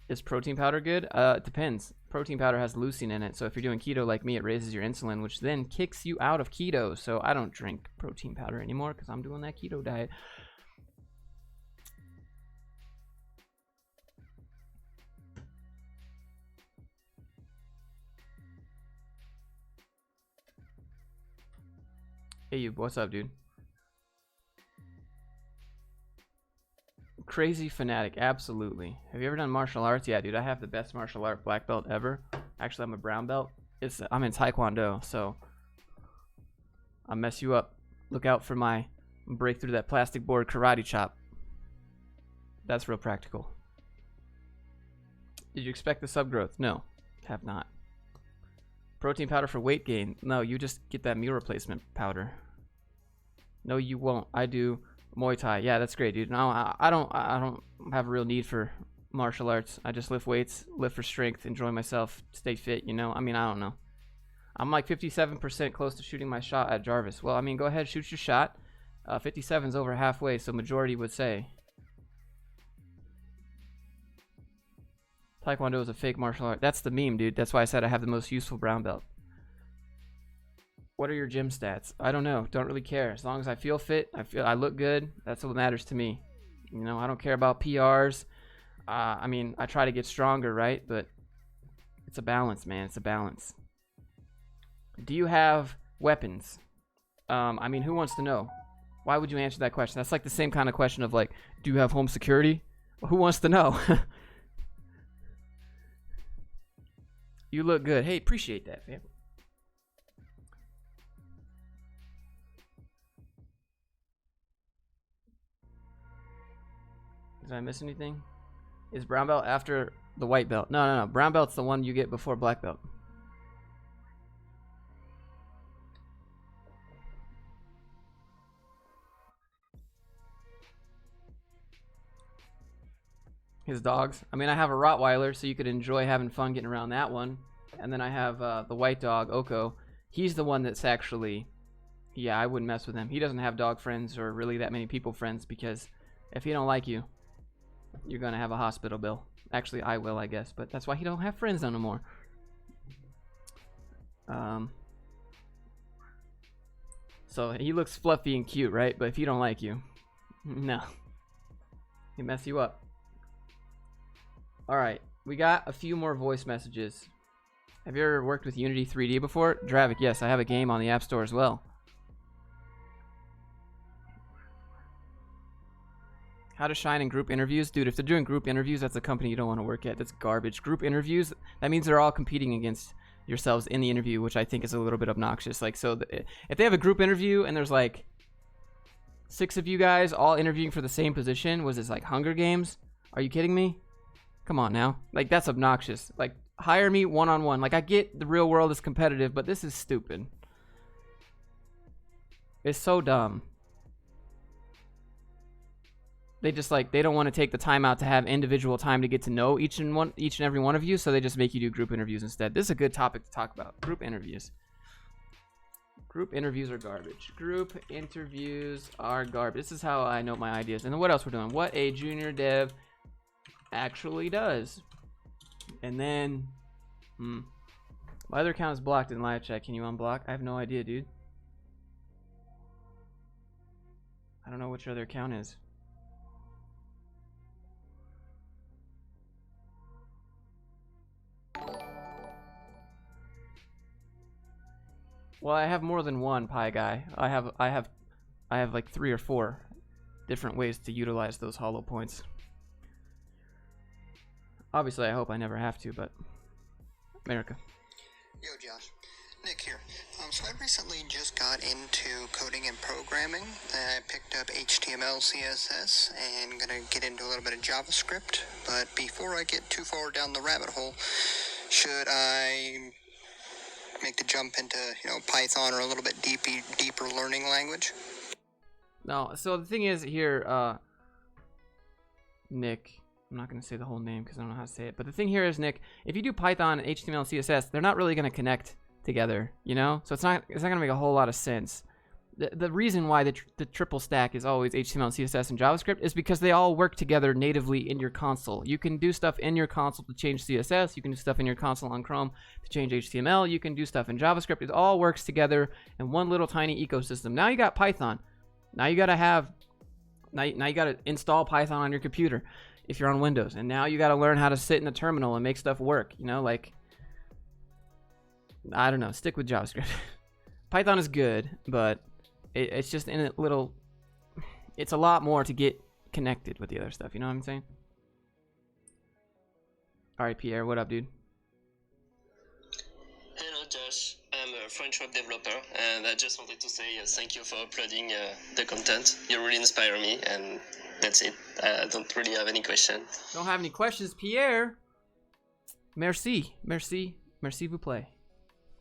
Is protein powder good? It depends. Protein powder has leucine in it, so if you're doing keto like me, it raises your insulin, which then kicks you out of keto. So I don't drink protein powder anymore because I'm doing that keto diet. Hey, you, what's up, dude? Crazy fanatic, absolutely. Have you ever done martial arts? Yeah, dude, I have the best martial art black belt ever. Actually, I'm a brown belt. I'm in Taekwondo, so I'll mess you up. Look out for my break through that plastic board karate chop. That's real practical. Did you expect the sub growth? No, have not. Protein powder for weight gain? No, you just get that meal replacement powder. No, you won't. I do Muay Thai. Yeah, that's great, dude. No, I don't have a real need for martial arts. I just lift weights, lift for strength, enjoy myself, stay fit, you know? I mean, I don't know. I'm like 57% close to shooting my shot at Jarvis. Well, I mean, go ahead, shoot your shot. 57's over halfway, so majority would say. Taekwondo is a fake martial art. That's the meme, dude. That's why I said I have the most useful brown belt. What are your gym stats? I don't know. Don't really care. As long as I feel fit, I look good. That's what matters to me. You know, I don't care about PRs. I mean, I try to get stronger, right? But it's a balance, man. It's a balance. Do you have weapons? I mean, who wants to know? Why would you answer that question? That's like the same kind of question of like, do you have home security? Well, who wants to know? You look good. Hey, appreciate that, fam. Did I miss anything? Is brown belt after the white belt? No. Brown belt's the one you get before black belt. His dogs. I mean, I have a Rottweiler, so you could enjoy having fun getting around that one. And then I have the white dog, Oko. He's the one that's actually... Yeah, I wouldn't mess with him. He doesn't have dog friends or really that many people friends because if he don't like you, you're going to have a hospital bill. Actually, I will, I guess. But that's why he don't have friends no more. So he looks fluffy and cute, right? But if he don't like you, no, he mess you up. All right, we got a few more voice messages. Have you ever worked with Unity 3D before? Dravik, yes, I have a game on the App Store as well. How to shine in group interviews? Dude, if they're doing group interviews, that's a company you don't want to work at. That's garbage. Group interviews, that means they're all competing against yourselves in the interview, which I think is a little bit obnoxious. Like, so if they have a group interview and there's like 6 of you guys all interviewing for the same position, was this like Hunger Games? Are you kidding me? Come on now. Like, that's obnoxious. Like, hire me one-on-one. Like, I get the real world is competitive, but this is stupid. It's so dumb. They just like, they don't want to take the time out to have individual time to get to know each and every one of you, so they just make you do group interviews instead. This is a good topic to talk about. Group interviews. Group interviews are garbage. Group interviews are garbage. This is how I know my ideas. And then what else we're doing? What a junior dev actually does. And then my other account is blocked in live chat. Can you unblock? I have no idea, dude. I don't know which other account is. Well, I have more than one Pi Guy. I have like 3 or 4 different ways to utilize those hollow points. Obviously, I hope I never have to, but America. Yo, Josh. Nick here. So I recently just got into coding and programming. I picked up HTML, CSS, and gonna get into a little bit of JavaScript. But before I get too far down the rabbit hole, should I make the jump into, Python or a little bit deeper learning language? No, so the thing is here, Nick, I'm not going to say the whole name because I don't know how to say it, but the thing here is, Nick, if you do Python, HTML, CSS, they're not really going to connect together, so it's not going to make a whole lot of sense. The reason why the triple stack is always HTML, CSS, and JavaScript is because they all work together natively in your console. You can do stuff in your console to change CSS. You can do stuff in your console on Chrome to change HTML. You can do stuff in JavaScript. It all works together in one little tiny ecosystem. Now you got Python. Now you got to install Python on your computer if you're on Windows. And now you got to learn how to sit in the terminal and make stuff work. Like, I don't know. Stick with JavaScript. Python is good, but it's just in a little, it's a lot more to get connected with the other stuff, you know what I'm saying? Alright, Pierre, what up, dude? Hello, Josh. I'm a French web developer, and I just wanted to say thank you for uploading the content. You really inspire me, and that's it. I don't really have any questions. Don't have any questions, Pierre? Merci. Merci. Merci vous plaît.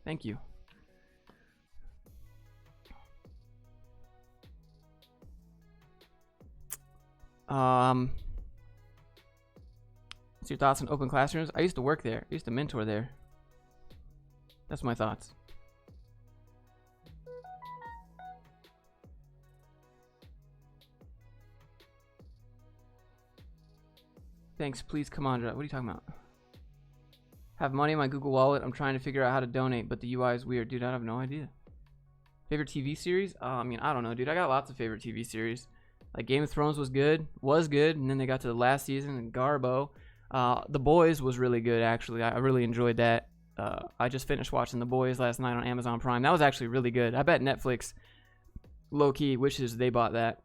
Thank you. What's your thoughts on open classrooms? I used to work there. I used to mentor there. That's my thoughts. Thanks, please come on. What are you talking about? Have money in my Google Wallet. I'm trying to figure out how to donate, but the UI is weird. Dude, I have no idea. Favorite TV series? I don't know, dude. I got lots of favorite TV series. Like Game of Thrones was good, and then they got to the last season, and Garbo. The Boys was really good, actually. I really enjoyed that. I just finished watching The Boys last night on Amazon Prime. That was actually really good. I bet Netflix, low-key, wishes they bought that.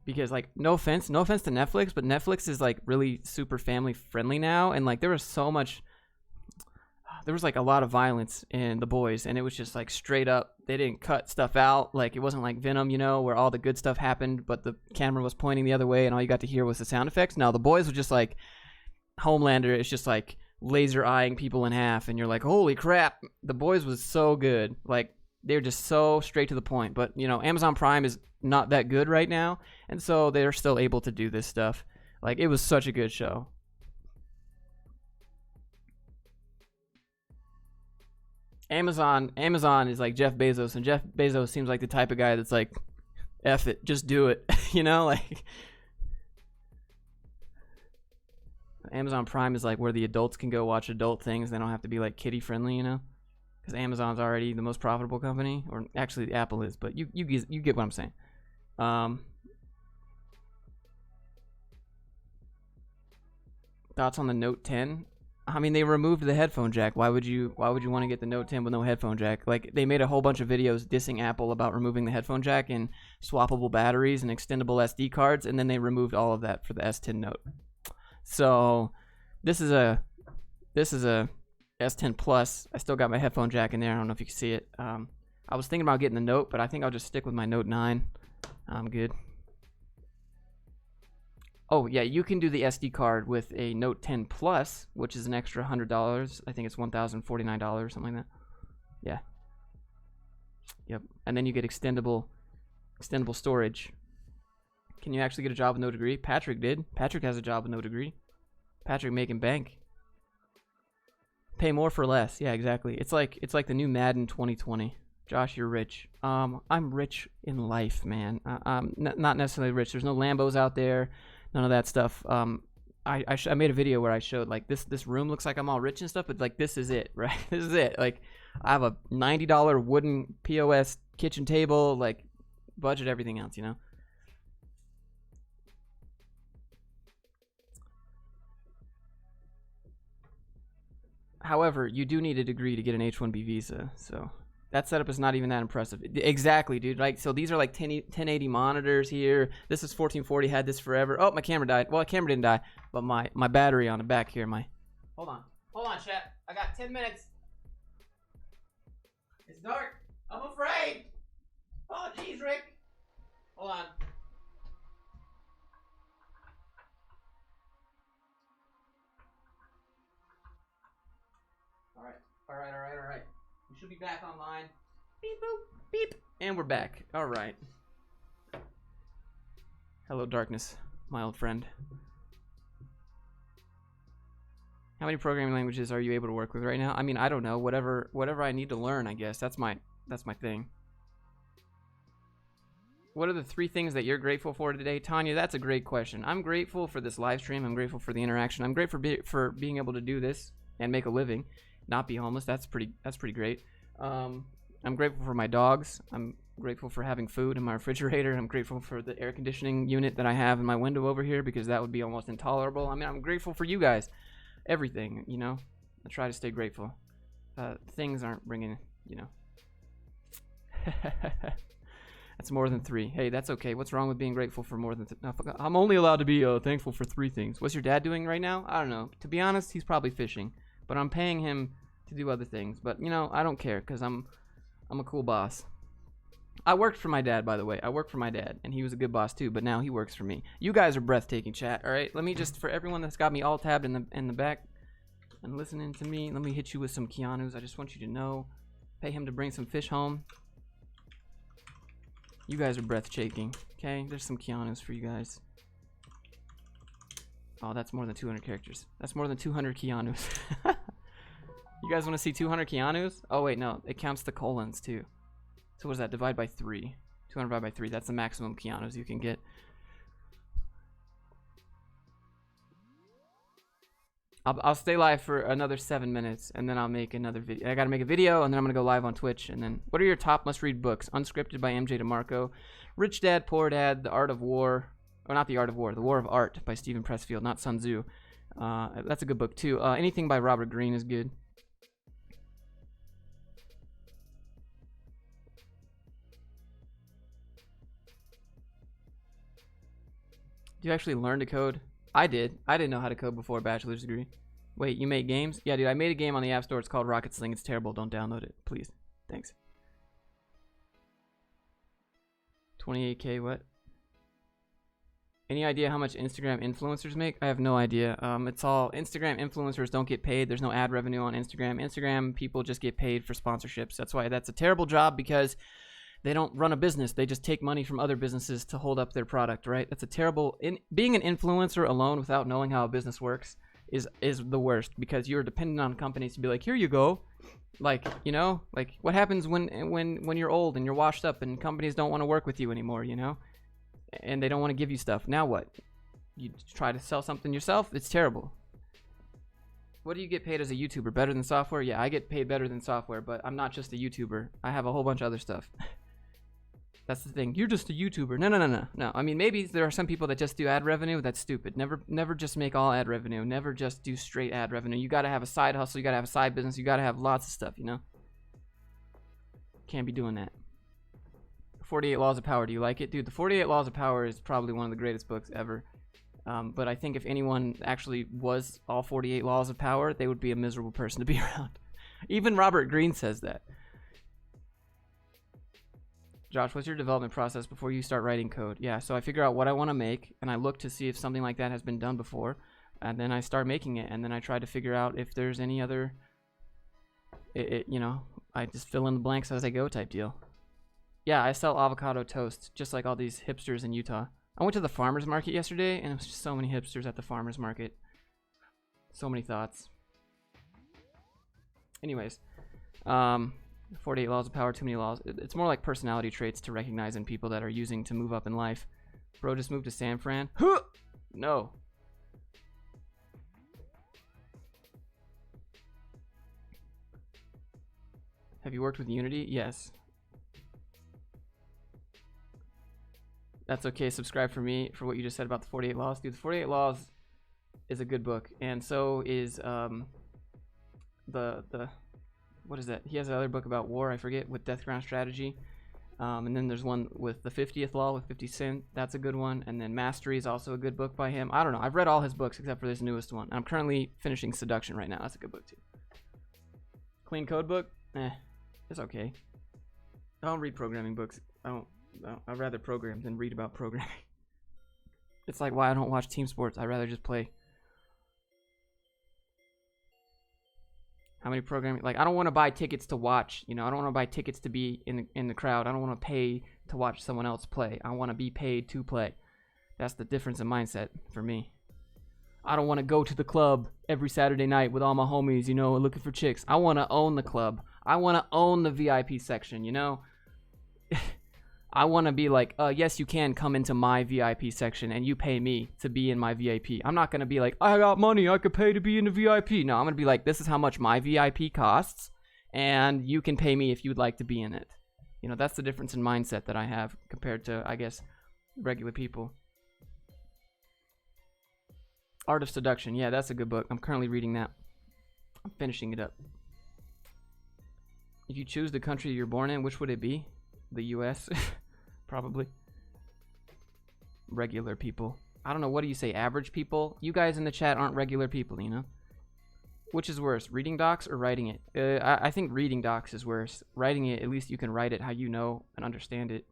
Because, like, no offense to Netflix, but Netflix is, like, really super family-friendly now, and, like, there was like a lot of violence in The Boys, and it was just like straight up, they didn't cut stuff out. Like, it wasn't like Venom, where all the good stuff happened, but the camera was pointing the other way and all you got to hear was the sound effects. No, The Boys was just like Homelander. It's just like laser eyeing people in half, and you're like, holy crap. The Boys was so good. Like, they're just so straight to the point. But, Amazon Prime is not that good right now, and so they're still able to do this stuff. Like, it was such a good show. Amazon is like Jeff Bezos, and Jeff Bezos seems like the type of guy that's like, F it, just do it, like Amazon Prime is like where the adults can go watch adult things. They don't have to be like kiddie friendly, because Amazon's already the most profitable company, or actually Apple is, but you get what I'm saying. Thoughts on the Note 10? I mean, they removed the headphone jack. Why would you want to get the Note 10 with no headphone jack? Like, they made a whole bunch of videos dissing Apple about removing the headphone jack and swappable batteries and extendable SD cards, and then they removed all of that for the S10 Note. So this is a S10 Plus. I still got my headphone jack in there. I don't know if you can see it. I was thinking about getting the Note, but I think I'll just stick with my Note 9. I'm good. Oh, yeah, you can do the SD card with a Note 10 Plus, which is an extra $100. I think it's $1,049, something like that. Yeah. Yep. And then you get extendable storage. Can you actually get a job with no degree? Patrick did. Patrick has a job with no degree. Patrick making bank. Pay more for less. Yeah, exactly. It's like the new Madden 2020. Josh, you're rich. I'm rich in life, man. I'm not necessarily rich. There's no Lambos out there. None of that stuff. I made a video where I showed like this room looks like I'm all rich and stuff, but like this is it, right? This is it. Like I have a $90 wooden POS kitchen table, like budget everything else, you know. However, you do need a degree to get an H-1B visa, so that setup is not even that impressive. Exactly, dude. Like, so these are like 1080 monitors here. This is 1440. Had this forever. Oh, my camera died. Well, the camera didn't die, but my battery on the back here. Hold on, chat. I got 10 minutes. It's dark. I'm afraid. Oh, jeez, Rick. Hold on. All right. We should be back online. Beep, boop, beep. And we're back. All right. Hello, darkness, my old friend. How many programming languages are you able to work with right now? I mean, I don't know. Whatever I need to learn, I guess. That's my thing. What are the 3 things that you're grateful for today? Tanya, that's a great question. I'm grateful for this live stream. I'm grateful for the interaction. I'm grateful for being able to do this and make a living. Not be homeless. That's pretty great. I'm grateful for my dogs. I'm grateful for having food in my refrigerator. I'm grateful for the air conditioning unit that I have in my window over here, because that would be almost intolerable. I mean, I'm grateful for you guys. Everything, you know. I try to stay grateful. Things aren't bringing, you know. That's more than 3. Hey, that's okay. What's wrong with being grateful for more than I'm only allowed to be thankful for 3 things. What's your dad doing right now? I don't know. To be honest, he's probably fishing. But I'm paying him to do other things. But, you know, I don't care, because I'm a cool boss. I worked for my dad, by the way. I worked for my dad, and he was a good boss too, but now he works for me. You guys are breathtaking, chat, all right? Let me just, for everyone that's got me all tabbed in the back and listening to me, let me hit you with some Keanu's. I just want you to know. Pay him to bring some fish home. You guys are breathtaking, okay? There's some Keanu's for you guys. Oh, that's more than 200 characters. That's more than 200 Keanu's. You guys want to see 200 Keanu's? Oh, wait, no. It counts the colons, too. So what is that? Divide by 3. 200 divided by 3. That's the maximum Keanu's you can get. I'll stay live for another 7 minutes, and then I'll make another video. I gotta make a video, and then I'm gonna go live on Twitch. And then, what are your top must-read books? Unscripted by MJ DeMarco, Rich Dad Poor Dad, The Art of War, or not The Art of War, The War of Art by Stephen Pressfield, not Sun Tzu. That's a good book too. Anything by Robert Greene is good. Do you actually learn to code? I did. I didn't know how to code before a bachelor's degree. Wait, you make games? Yeah, dude, I made a game on the App Store. It's called Rocket Sling. It's terrible. Don't download it, please. Thanks. 28K, what? Any idea how much Instagram influencers make? I have no idea. It's all Instagram influencers don't get paid. There's no ad revenue on Instagram. Instagram people just get paid for sponsorships. That's why that's a terrible job, because they don't run a business. They just take money from other businesses to hold up their product, right? That's a terrible... being an influencer alone without knowing how a business works is the worst, because you're dependent on companies to be like, here you go. Like, you know? Like, what happens when you're old and you're washed up and companies don't want to work with you anymore, you know? And they don't want to give you stuff. Now what? You try to sell something yourself? It's terrible. What do you get paid as a YouTuber? Better than software? Yeah, I get paid better than software, but I'm not just a YouTuber. I have a whole bunch of other stuff. That's the thing. You're just a YouTuber. No. I mean, maybe there are some people that just do ad revenue. That's stupid. Never just make all ad revenue. Never just do straight ad revenue. You gotta have a side hustle. You gotta have a side business. You gotta have lots of stuff, you know? Can't be doing that. 48 Laws of Power. Do you like it? Dude, the 48 Laws of Power is probably one of the greatest books ever. But I think if anyone actually was all 48 laws of power, they would be a miserable person to be around. Even Robert Greene says that. Josh, what's your development process before you start writing code? Yeah, so I figure out what I want to make, and I look to see if something like that has been done before, and then I start making it, and then I try to figure out if there's any other, you know, I just fill in the blanks as I go type deal. Yeah, I sell avocado toast, just like all these hipsters in Utah. I went to the farmer's market yesterday, and it was just so many hipsters at the farmer's market. So many thoughts. Anyways, 48 laws of power, too many laws. It's more like personality traits to recognize in people that are using to move up in life. Bro just moved to San Fran. Huh! No. Have you worked with Unity? Yes. That's okay. Subscribe for me for what you just said about the 48 Laws. Dude, the 48 Laws is a good book. And so is what is that? He has another book about war, I forget, with Death Ground Strategy. And then there's one with the 50th Law with 50 Cent. That's a good one. And then Mastery is also a good book by him. I don't know. I've read all his books except for this newest one. I'm currently finishing Seduction right now. That's a good book too. Clean Code book? It's okay. I don't read programming books. I'd rather program than read about programming. It's like why I don't watch team sports. I'd rather just play. How many programming? Like, I don't want to buy tickets to watch. You know, I don't want to buy tickets to be in the crowd. I don't want to pay to watch someone else play. I want to be paid to play. That's the difference in mindset for me. I don't want to go to the club every Saturday night with all my homies, you know, looking for chicks. I want to own the club. I want to own the VIP section, you know? I want to be like, yes, you can come into my VIP section and you pay me to be in my VIP. I'm not going to be like, I got money, I could pay to be in the VIP. No, I'm going to be like, this is how much my VIP costs, and you can pay me if you would like to be in it. You know, that's the difference in mindset that I have compared to, I guess, regular people. Art of Seduction. Yeah, that's a good book. I'm currently reading that. I'm finishing it up. If you choose the country you're born in, which would it be? The US? Probably. Regular people. I don't know, what do you say, average people? You guys in the chat aren't regular people, you know? Which is worse, reading docs or writing it? I think reading docs is worse. Writing it, at least you can write it how you know and understand it.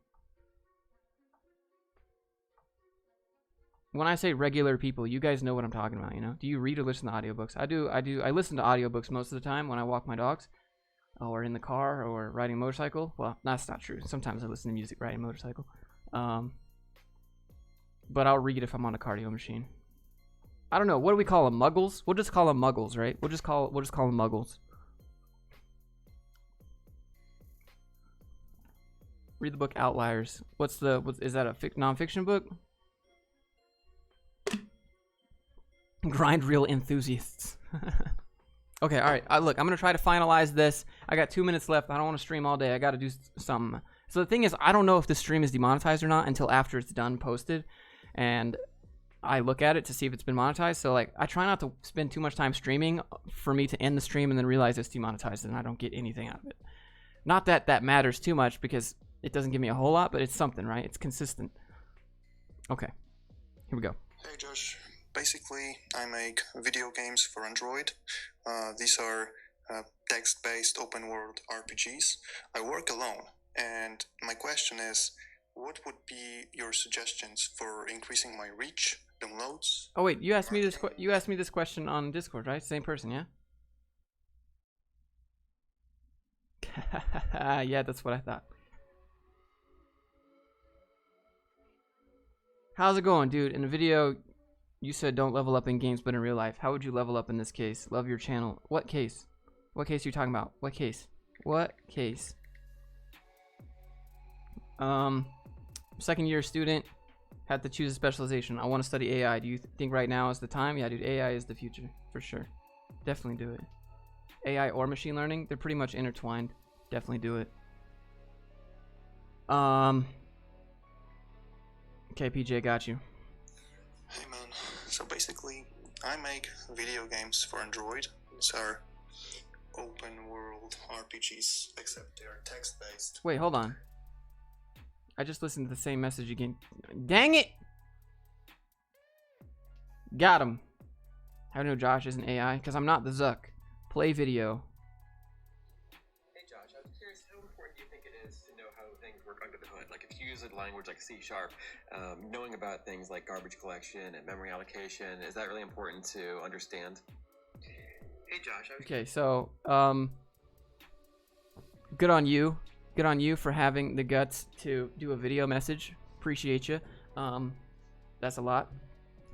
When I say regular people, you guys know what I'm talking about, you know? Do you read or listen to audiobooks? I do. I listen to audiobooks most of the time when I walk my dogs. Or in the car, or riding a motorcycle. Well, that's not true. Sometimes I listen to music riding a motorcycle. But I'll read if I'm on a cardio machine. I don't know. What do we call them? Muggles? We'll just call them muggles, right? We'll just call them muggles. Read the book Outliers. Is that a non-fiction book? Grind real enthusiasts. Okay, all right. Look, I'm going to try to finalize this. I got 2 minutes left. I don't want to stream all day. I got to do something. So the thing is, I don't know if this stream is demonetized or not until after it's done, posted. And I look at it to see if it's been monetized. So, like, I try not to spend too much time streaming for me to end the stream and then realize it's demonetized and I don't get anything out of it. Not that that matters too much because it doesn't give me a whole lot, but it's something, right? It's consistent. Okay. Here we go. Hey, Josh. Basically, I make video games for Android. These are text-based open-world RPGs. I work alone, and my question is, what would be your suggestions for increasing my reach, downloads? Oh wait, you asked me this question on Discord, right? Same person, yeah? Yeah, that's what I thought. How's it going, dude? In the video, you said don't level up in games, but in real life. How would you level up in this case? Love your channel. What case? What case are you talking about? What case? What case? Second year student. Had to choose a specialization. I want to study AI. Do you think right now is the time? Yeah, dude, AI is the future. For sure. Definitely do it. AI or machine learning, they're pretty much intertwined. Definitely do it. Okay, PJ, got you. Hey man, so basically, I make video games for Android. These are open world RPGs, except they're text based. Wait, hold on. I just listened to the same message again. Dang it! Got him. How do I know Josh isn't AI? Because I'm not the Zuck. Play video. Hey Josh, I was curious, how important do you think it is to know how things work under the hood? Like if you use a language like C#, knowing about things like garbage collection and memory allocation, is that really important to understand? Hey Josh, Okay, so, good on you. Good on you for having the guts to do a video message. Appreciate you. That's a lot.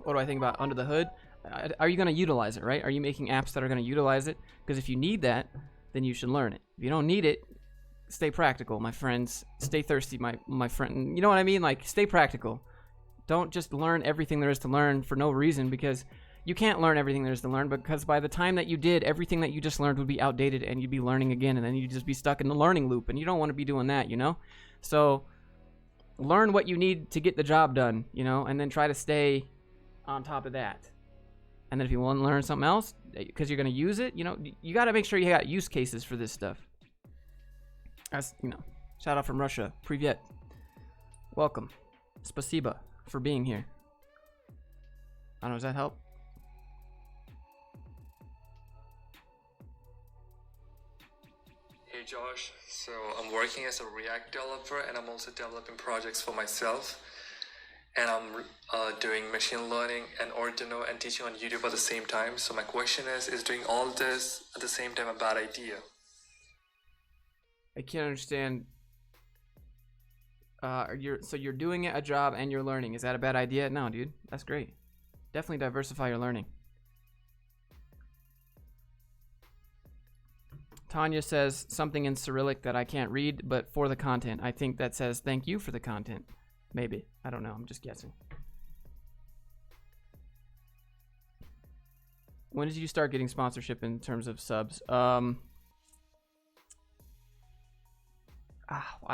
What do I think about under the hood? Are you going to utilize it, right? Are you making apps that are going to utilize it? Because if you need that, then you should learn it. If you don't need it, stay practical, my friends. Stay thirsty, my friend. You know what I mean? Like, stay practical. Don't just learn everything there is to learn for no reason, because you can't learn everything there is to learn, because by the time that you did, everything that you just learned would be outdated and you'd be learning again, and then you'd just be stuck in the learning loop, and you don't want to be doing that, you know? So learn what you need to get the job done, you know, and then try to stay on top of that. And then if you want to learn something else, because you're going to use it, you know, you got to make sure you got use cases for this stuff. As, you know, shout out from Russia. Privyet. Welcome. Spasiba for being here. I don't know, does that help? Hey Josh, so I'm working as a React developer and I'm also developing projects for myself. And I'm doing machine learning and Arduino and teaching on YouTube at the same time. So my question is doing all this at the same time a bad idea? I can't understand. So you're doing a job and you're learning. Is that a bad idea? No, dude. That's great. Definitely diversify your learning. Tanya says something in Cyrillic that I can't read, but for the content. I think that says thank you for the content. Maybe. I don't know. I'm just guessing. When did you start getting sponsorship in terms of subs? I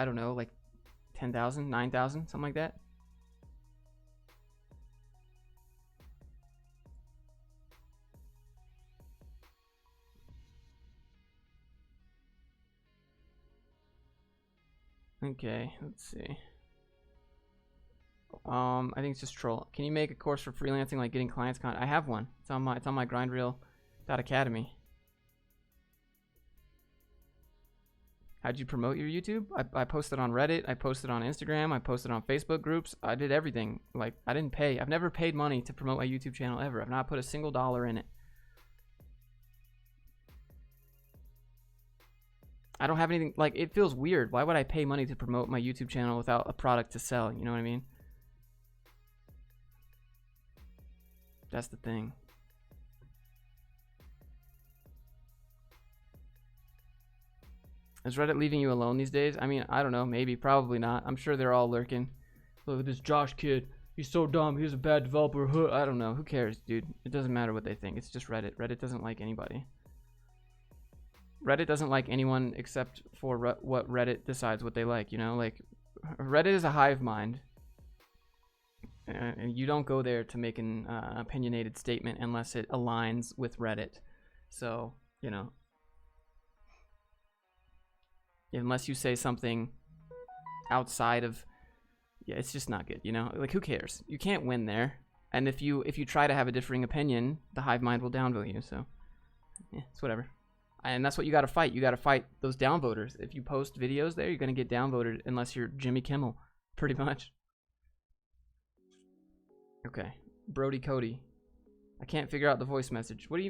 don't know, like 10,000, 9,000, something like that. Okay, let's see. I think it's just troll. Can you make a course for freelancing, like getting clients content? I have one. It's on my grindreel.academy. How'd you promote your YouTube? I posted on Reddit, I posted on Instagram, I posted on Facebook groups. I did everything. Like, I didn't pay. I've never paid money to promote my YouTube channel ever. I've not put a single dollar in it. I don't have anything, like, it feels weird. Why would I pay money to promote my YouTube channel without a product to sell? You know what I mean? That's the thing. Is Reddit leaving you alone these days? I mean, I don't know. Maybe. Probably not. I'm sure they're all lurking. Look at this Josh kid. He's so dumb. He's a bad developer. I don't know. Who cares, dude? It doesn't matter what they think. It's just Reddit. Reddit doesn't like anybody. Reddit doesn't like anyone except for what Reddit decides what they like, you know? Like, Reddit is a hive mind. And you don't go there to make an opinionated statement unless it aligns with Reddit. So, you know, unless you say something outside of, yeah, it's just not good, you know? Like, who cares? You can't win there. And if you try to have a differing opinion, the hive mind will downvote you. So, yeah, it's whatever. And that's what you got to fight. You got to fight those downvoters. If you post videos there, you're going to get downvoted unless you're Jimmy Kimmel, pretty much. Okay, Brody Cody. I can't figure out the voice message. What do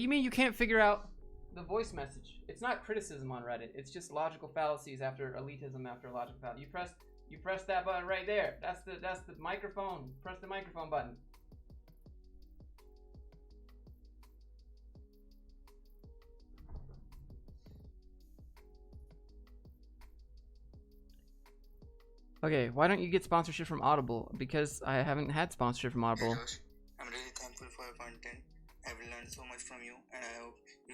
you mean you can't figure out the voice message? It's not criticism on Reddit. It's just logical fallacies after elitism after logical fallacy. You press that button right there. That's the microphone. Press the microphone button. Okay, why don't you get sponsorship from Audible? Because I haven't had sponsorship from Audible. Hey Josh, I'm really thankful for your content. I've learned so much from you and I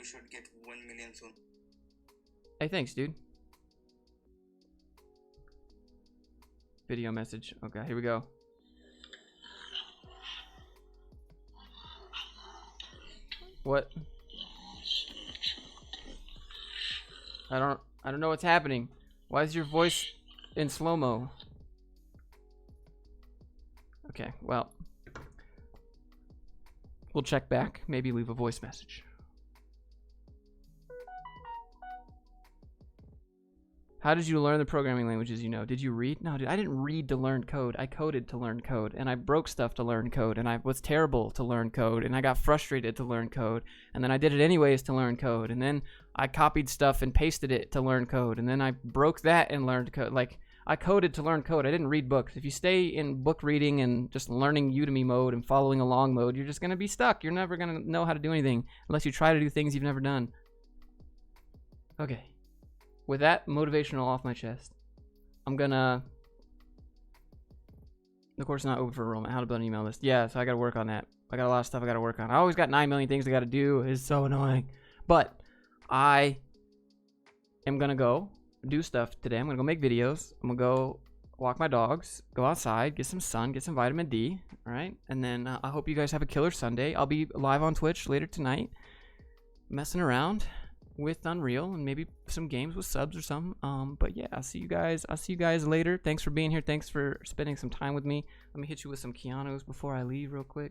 you should get 1 million soon. Hey, thanks, dude. Video message. Okay, here we go. What? I don't know what's happening. Why is your voice in slow-mo? Okay, well, we'll check back. Maybe leave a voice message. How did you learn the programming languages you know? Did you read? No, dude, I didn't read to learn code. I coded to learn code, and I broke stuff to learn code, and I was terrible to learn code, and I got frustrated to learn code, and then I did it anyways to learn code, and then I copied stuff and pasted it to learn code, and then I broke that and learned code. Like, I coded to learn code. I didn't read books. If you stay in book reading and just learning Udemy mode and following along mode, you're just going to be stuck. You're never going to know how to do anything unless you try to do things you've never done. Okay. With that motivational off my chest, I'm gonna, of course, not open for enrollment. How to build an email list. Yeah, so I gotta work on that. I got a lot of stuff I gotta work on. I always got 9 million things I gotta do. It's so annoying. But I am gonna go do stuff today. I'm gonna go make videos. I'm gonna go walk my dogs, go outside, get some sun, get some vitamin D. All right, and then I hope you guys have a killer Sunday. I'll be live on Twitch later tonight, messing around with Unreal and maybe some games with subs or something. But yeah, I'll see you guys later. Thanks for being here. Thanks for spending some time with me. Let me hit you with some Keanu's before I leave real quick.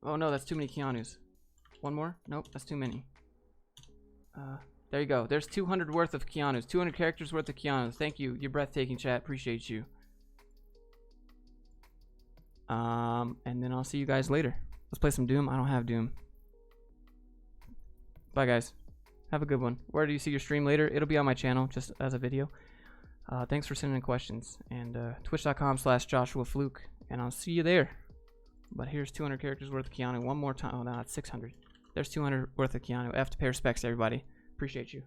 Oh no, that's too many Keanu's. One more? Nope, that's too many. There you go. There's 200 worth of Keanu's. 200 characters worth of Keanu's. Thank you. You're breathtaking, chat. Appreciate you. And then I'll see you guys later. Let's play some Doom. I don't have Doom. Bye, guys. Have a good one. Where do you see your stream later? It'll be on my channel, just as a video. Thanks for sending in questions. And twitch.com/JoshuaFluke. And I'll see you there. But here's 200 characters worth of Keanu. One more time. Oh, no, that's 600. There's 200 worth of Keanu. F to pay respects, everybody. Appreciate you.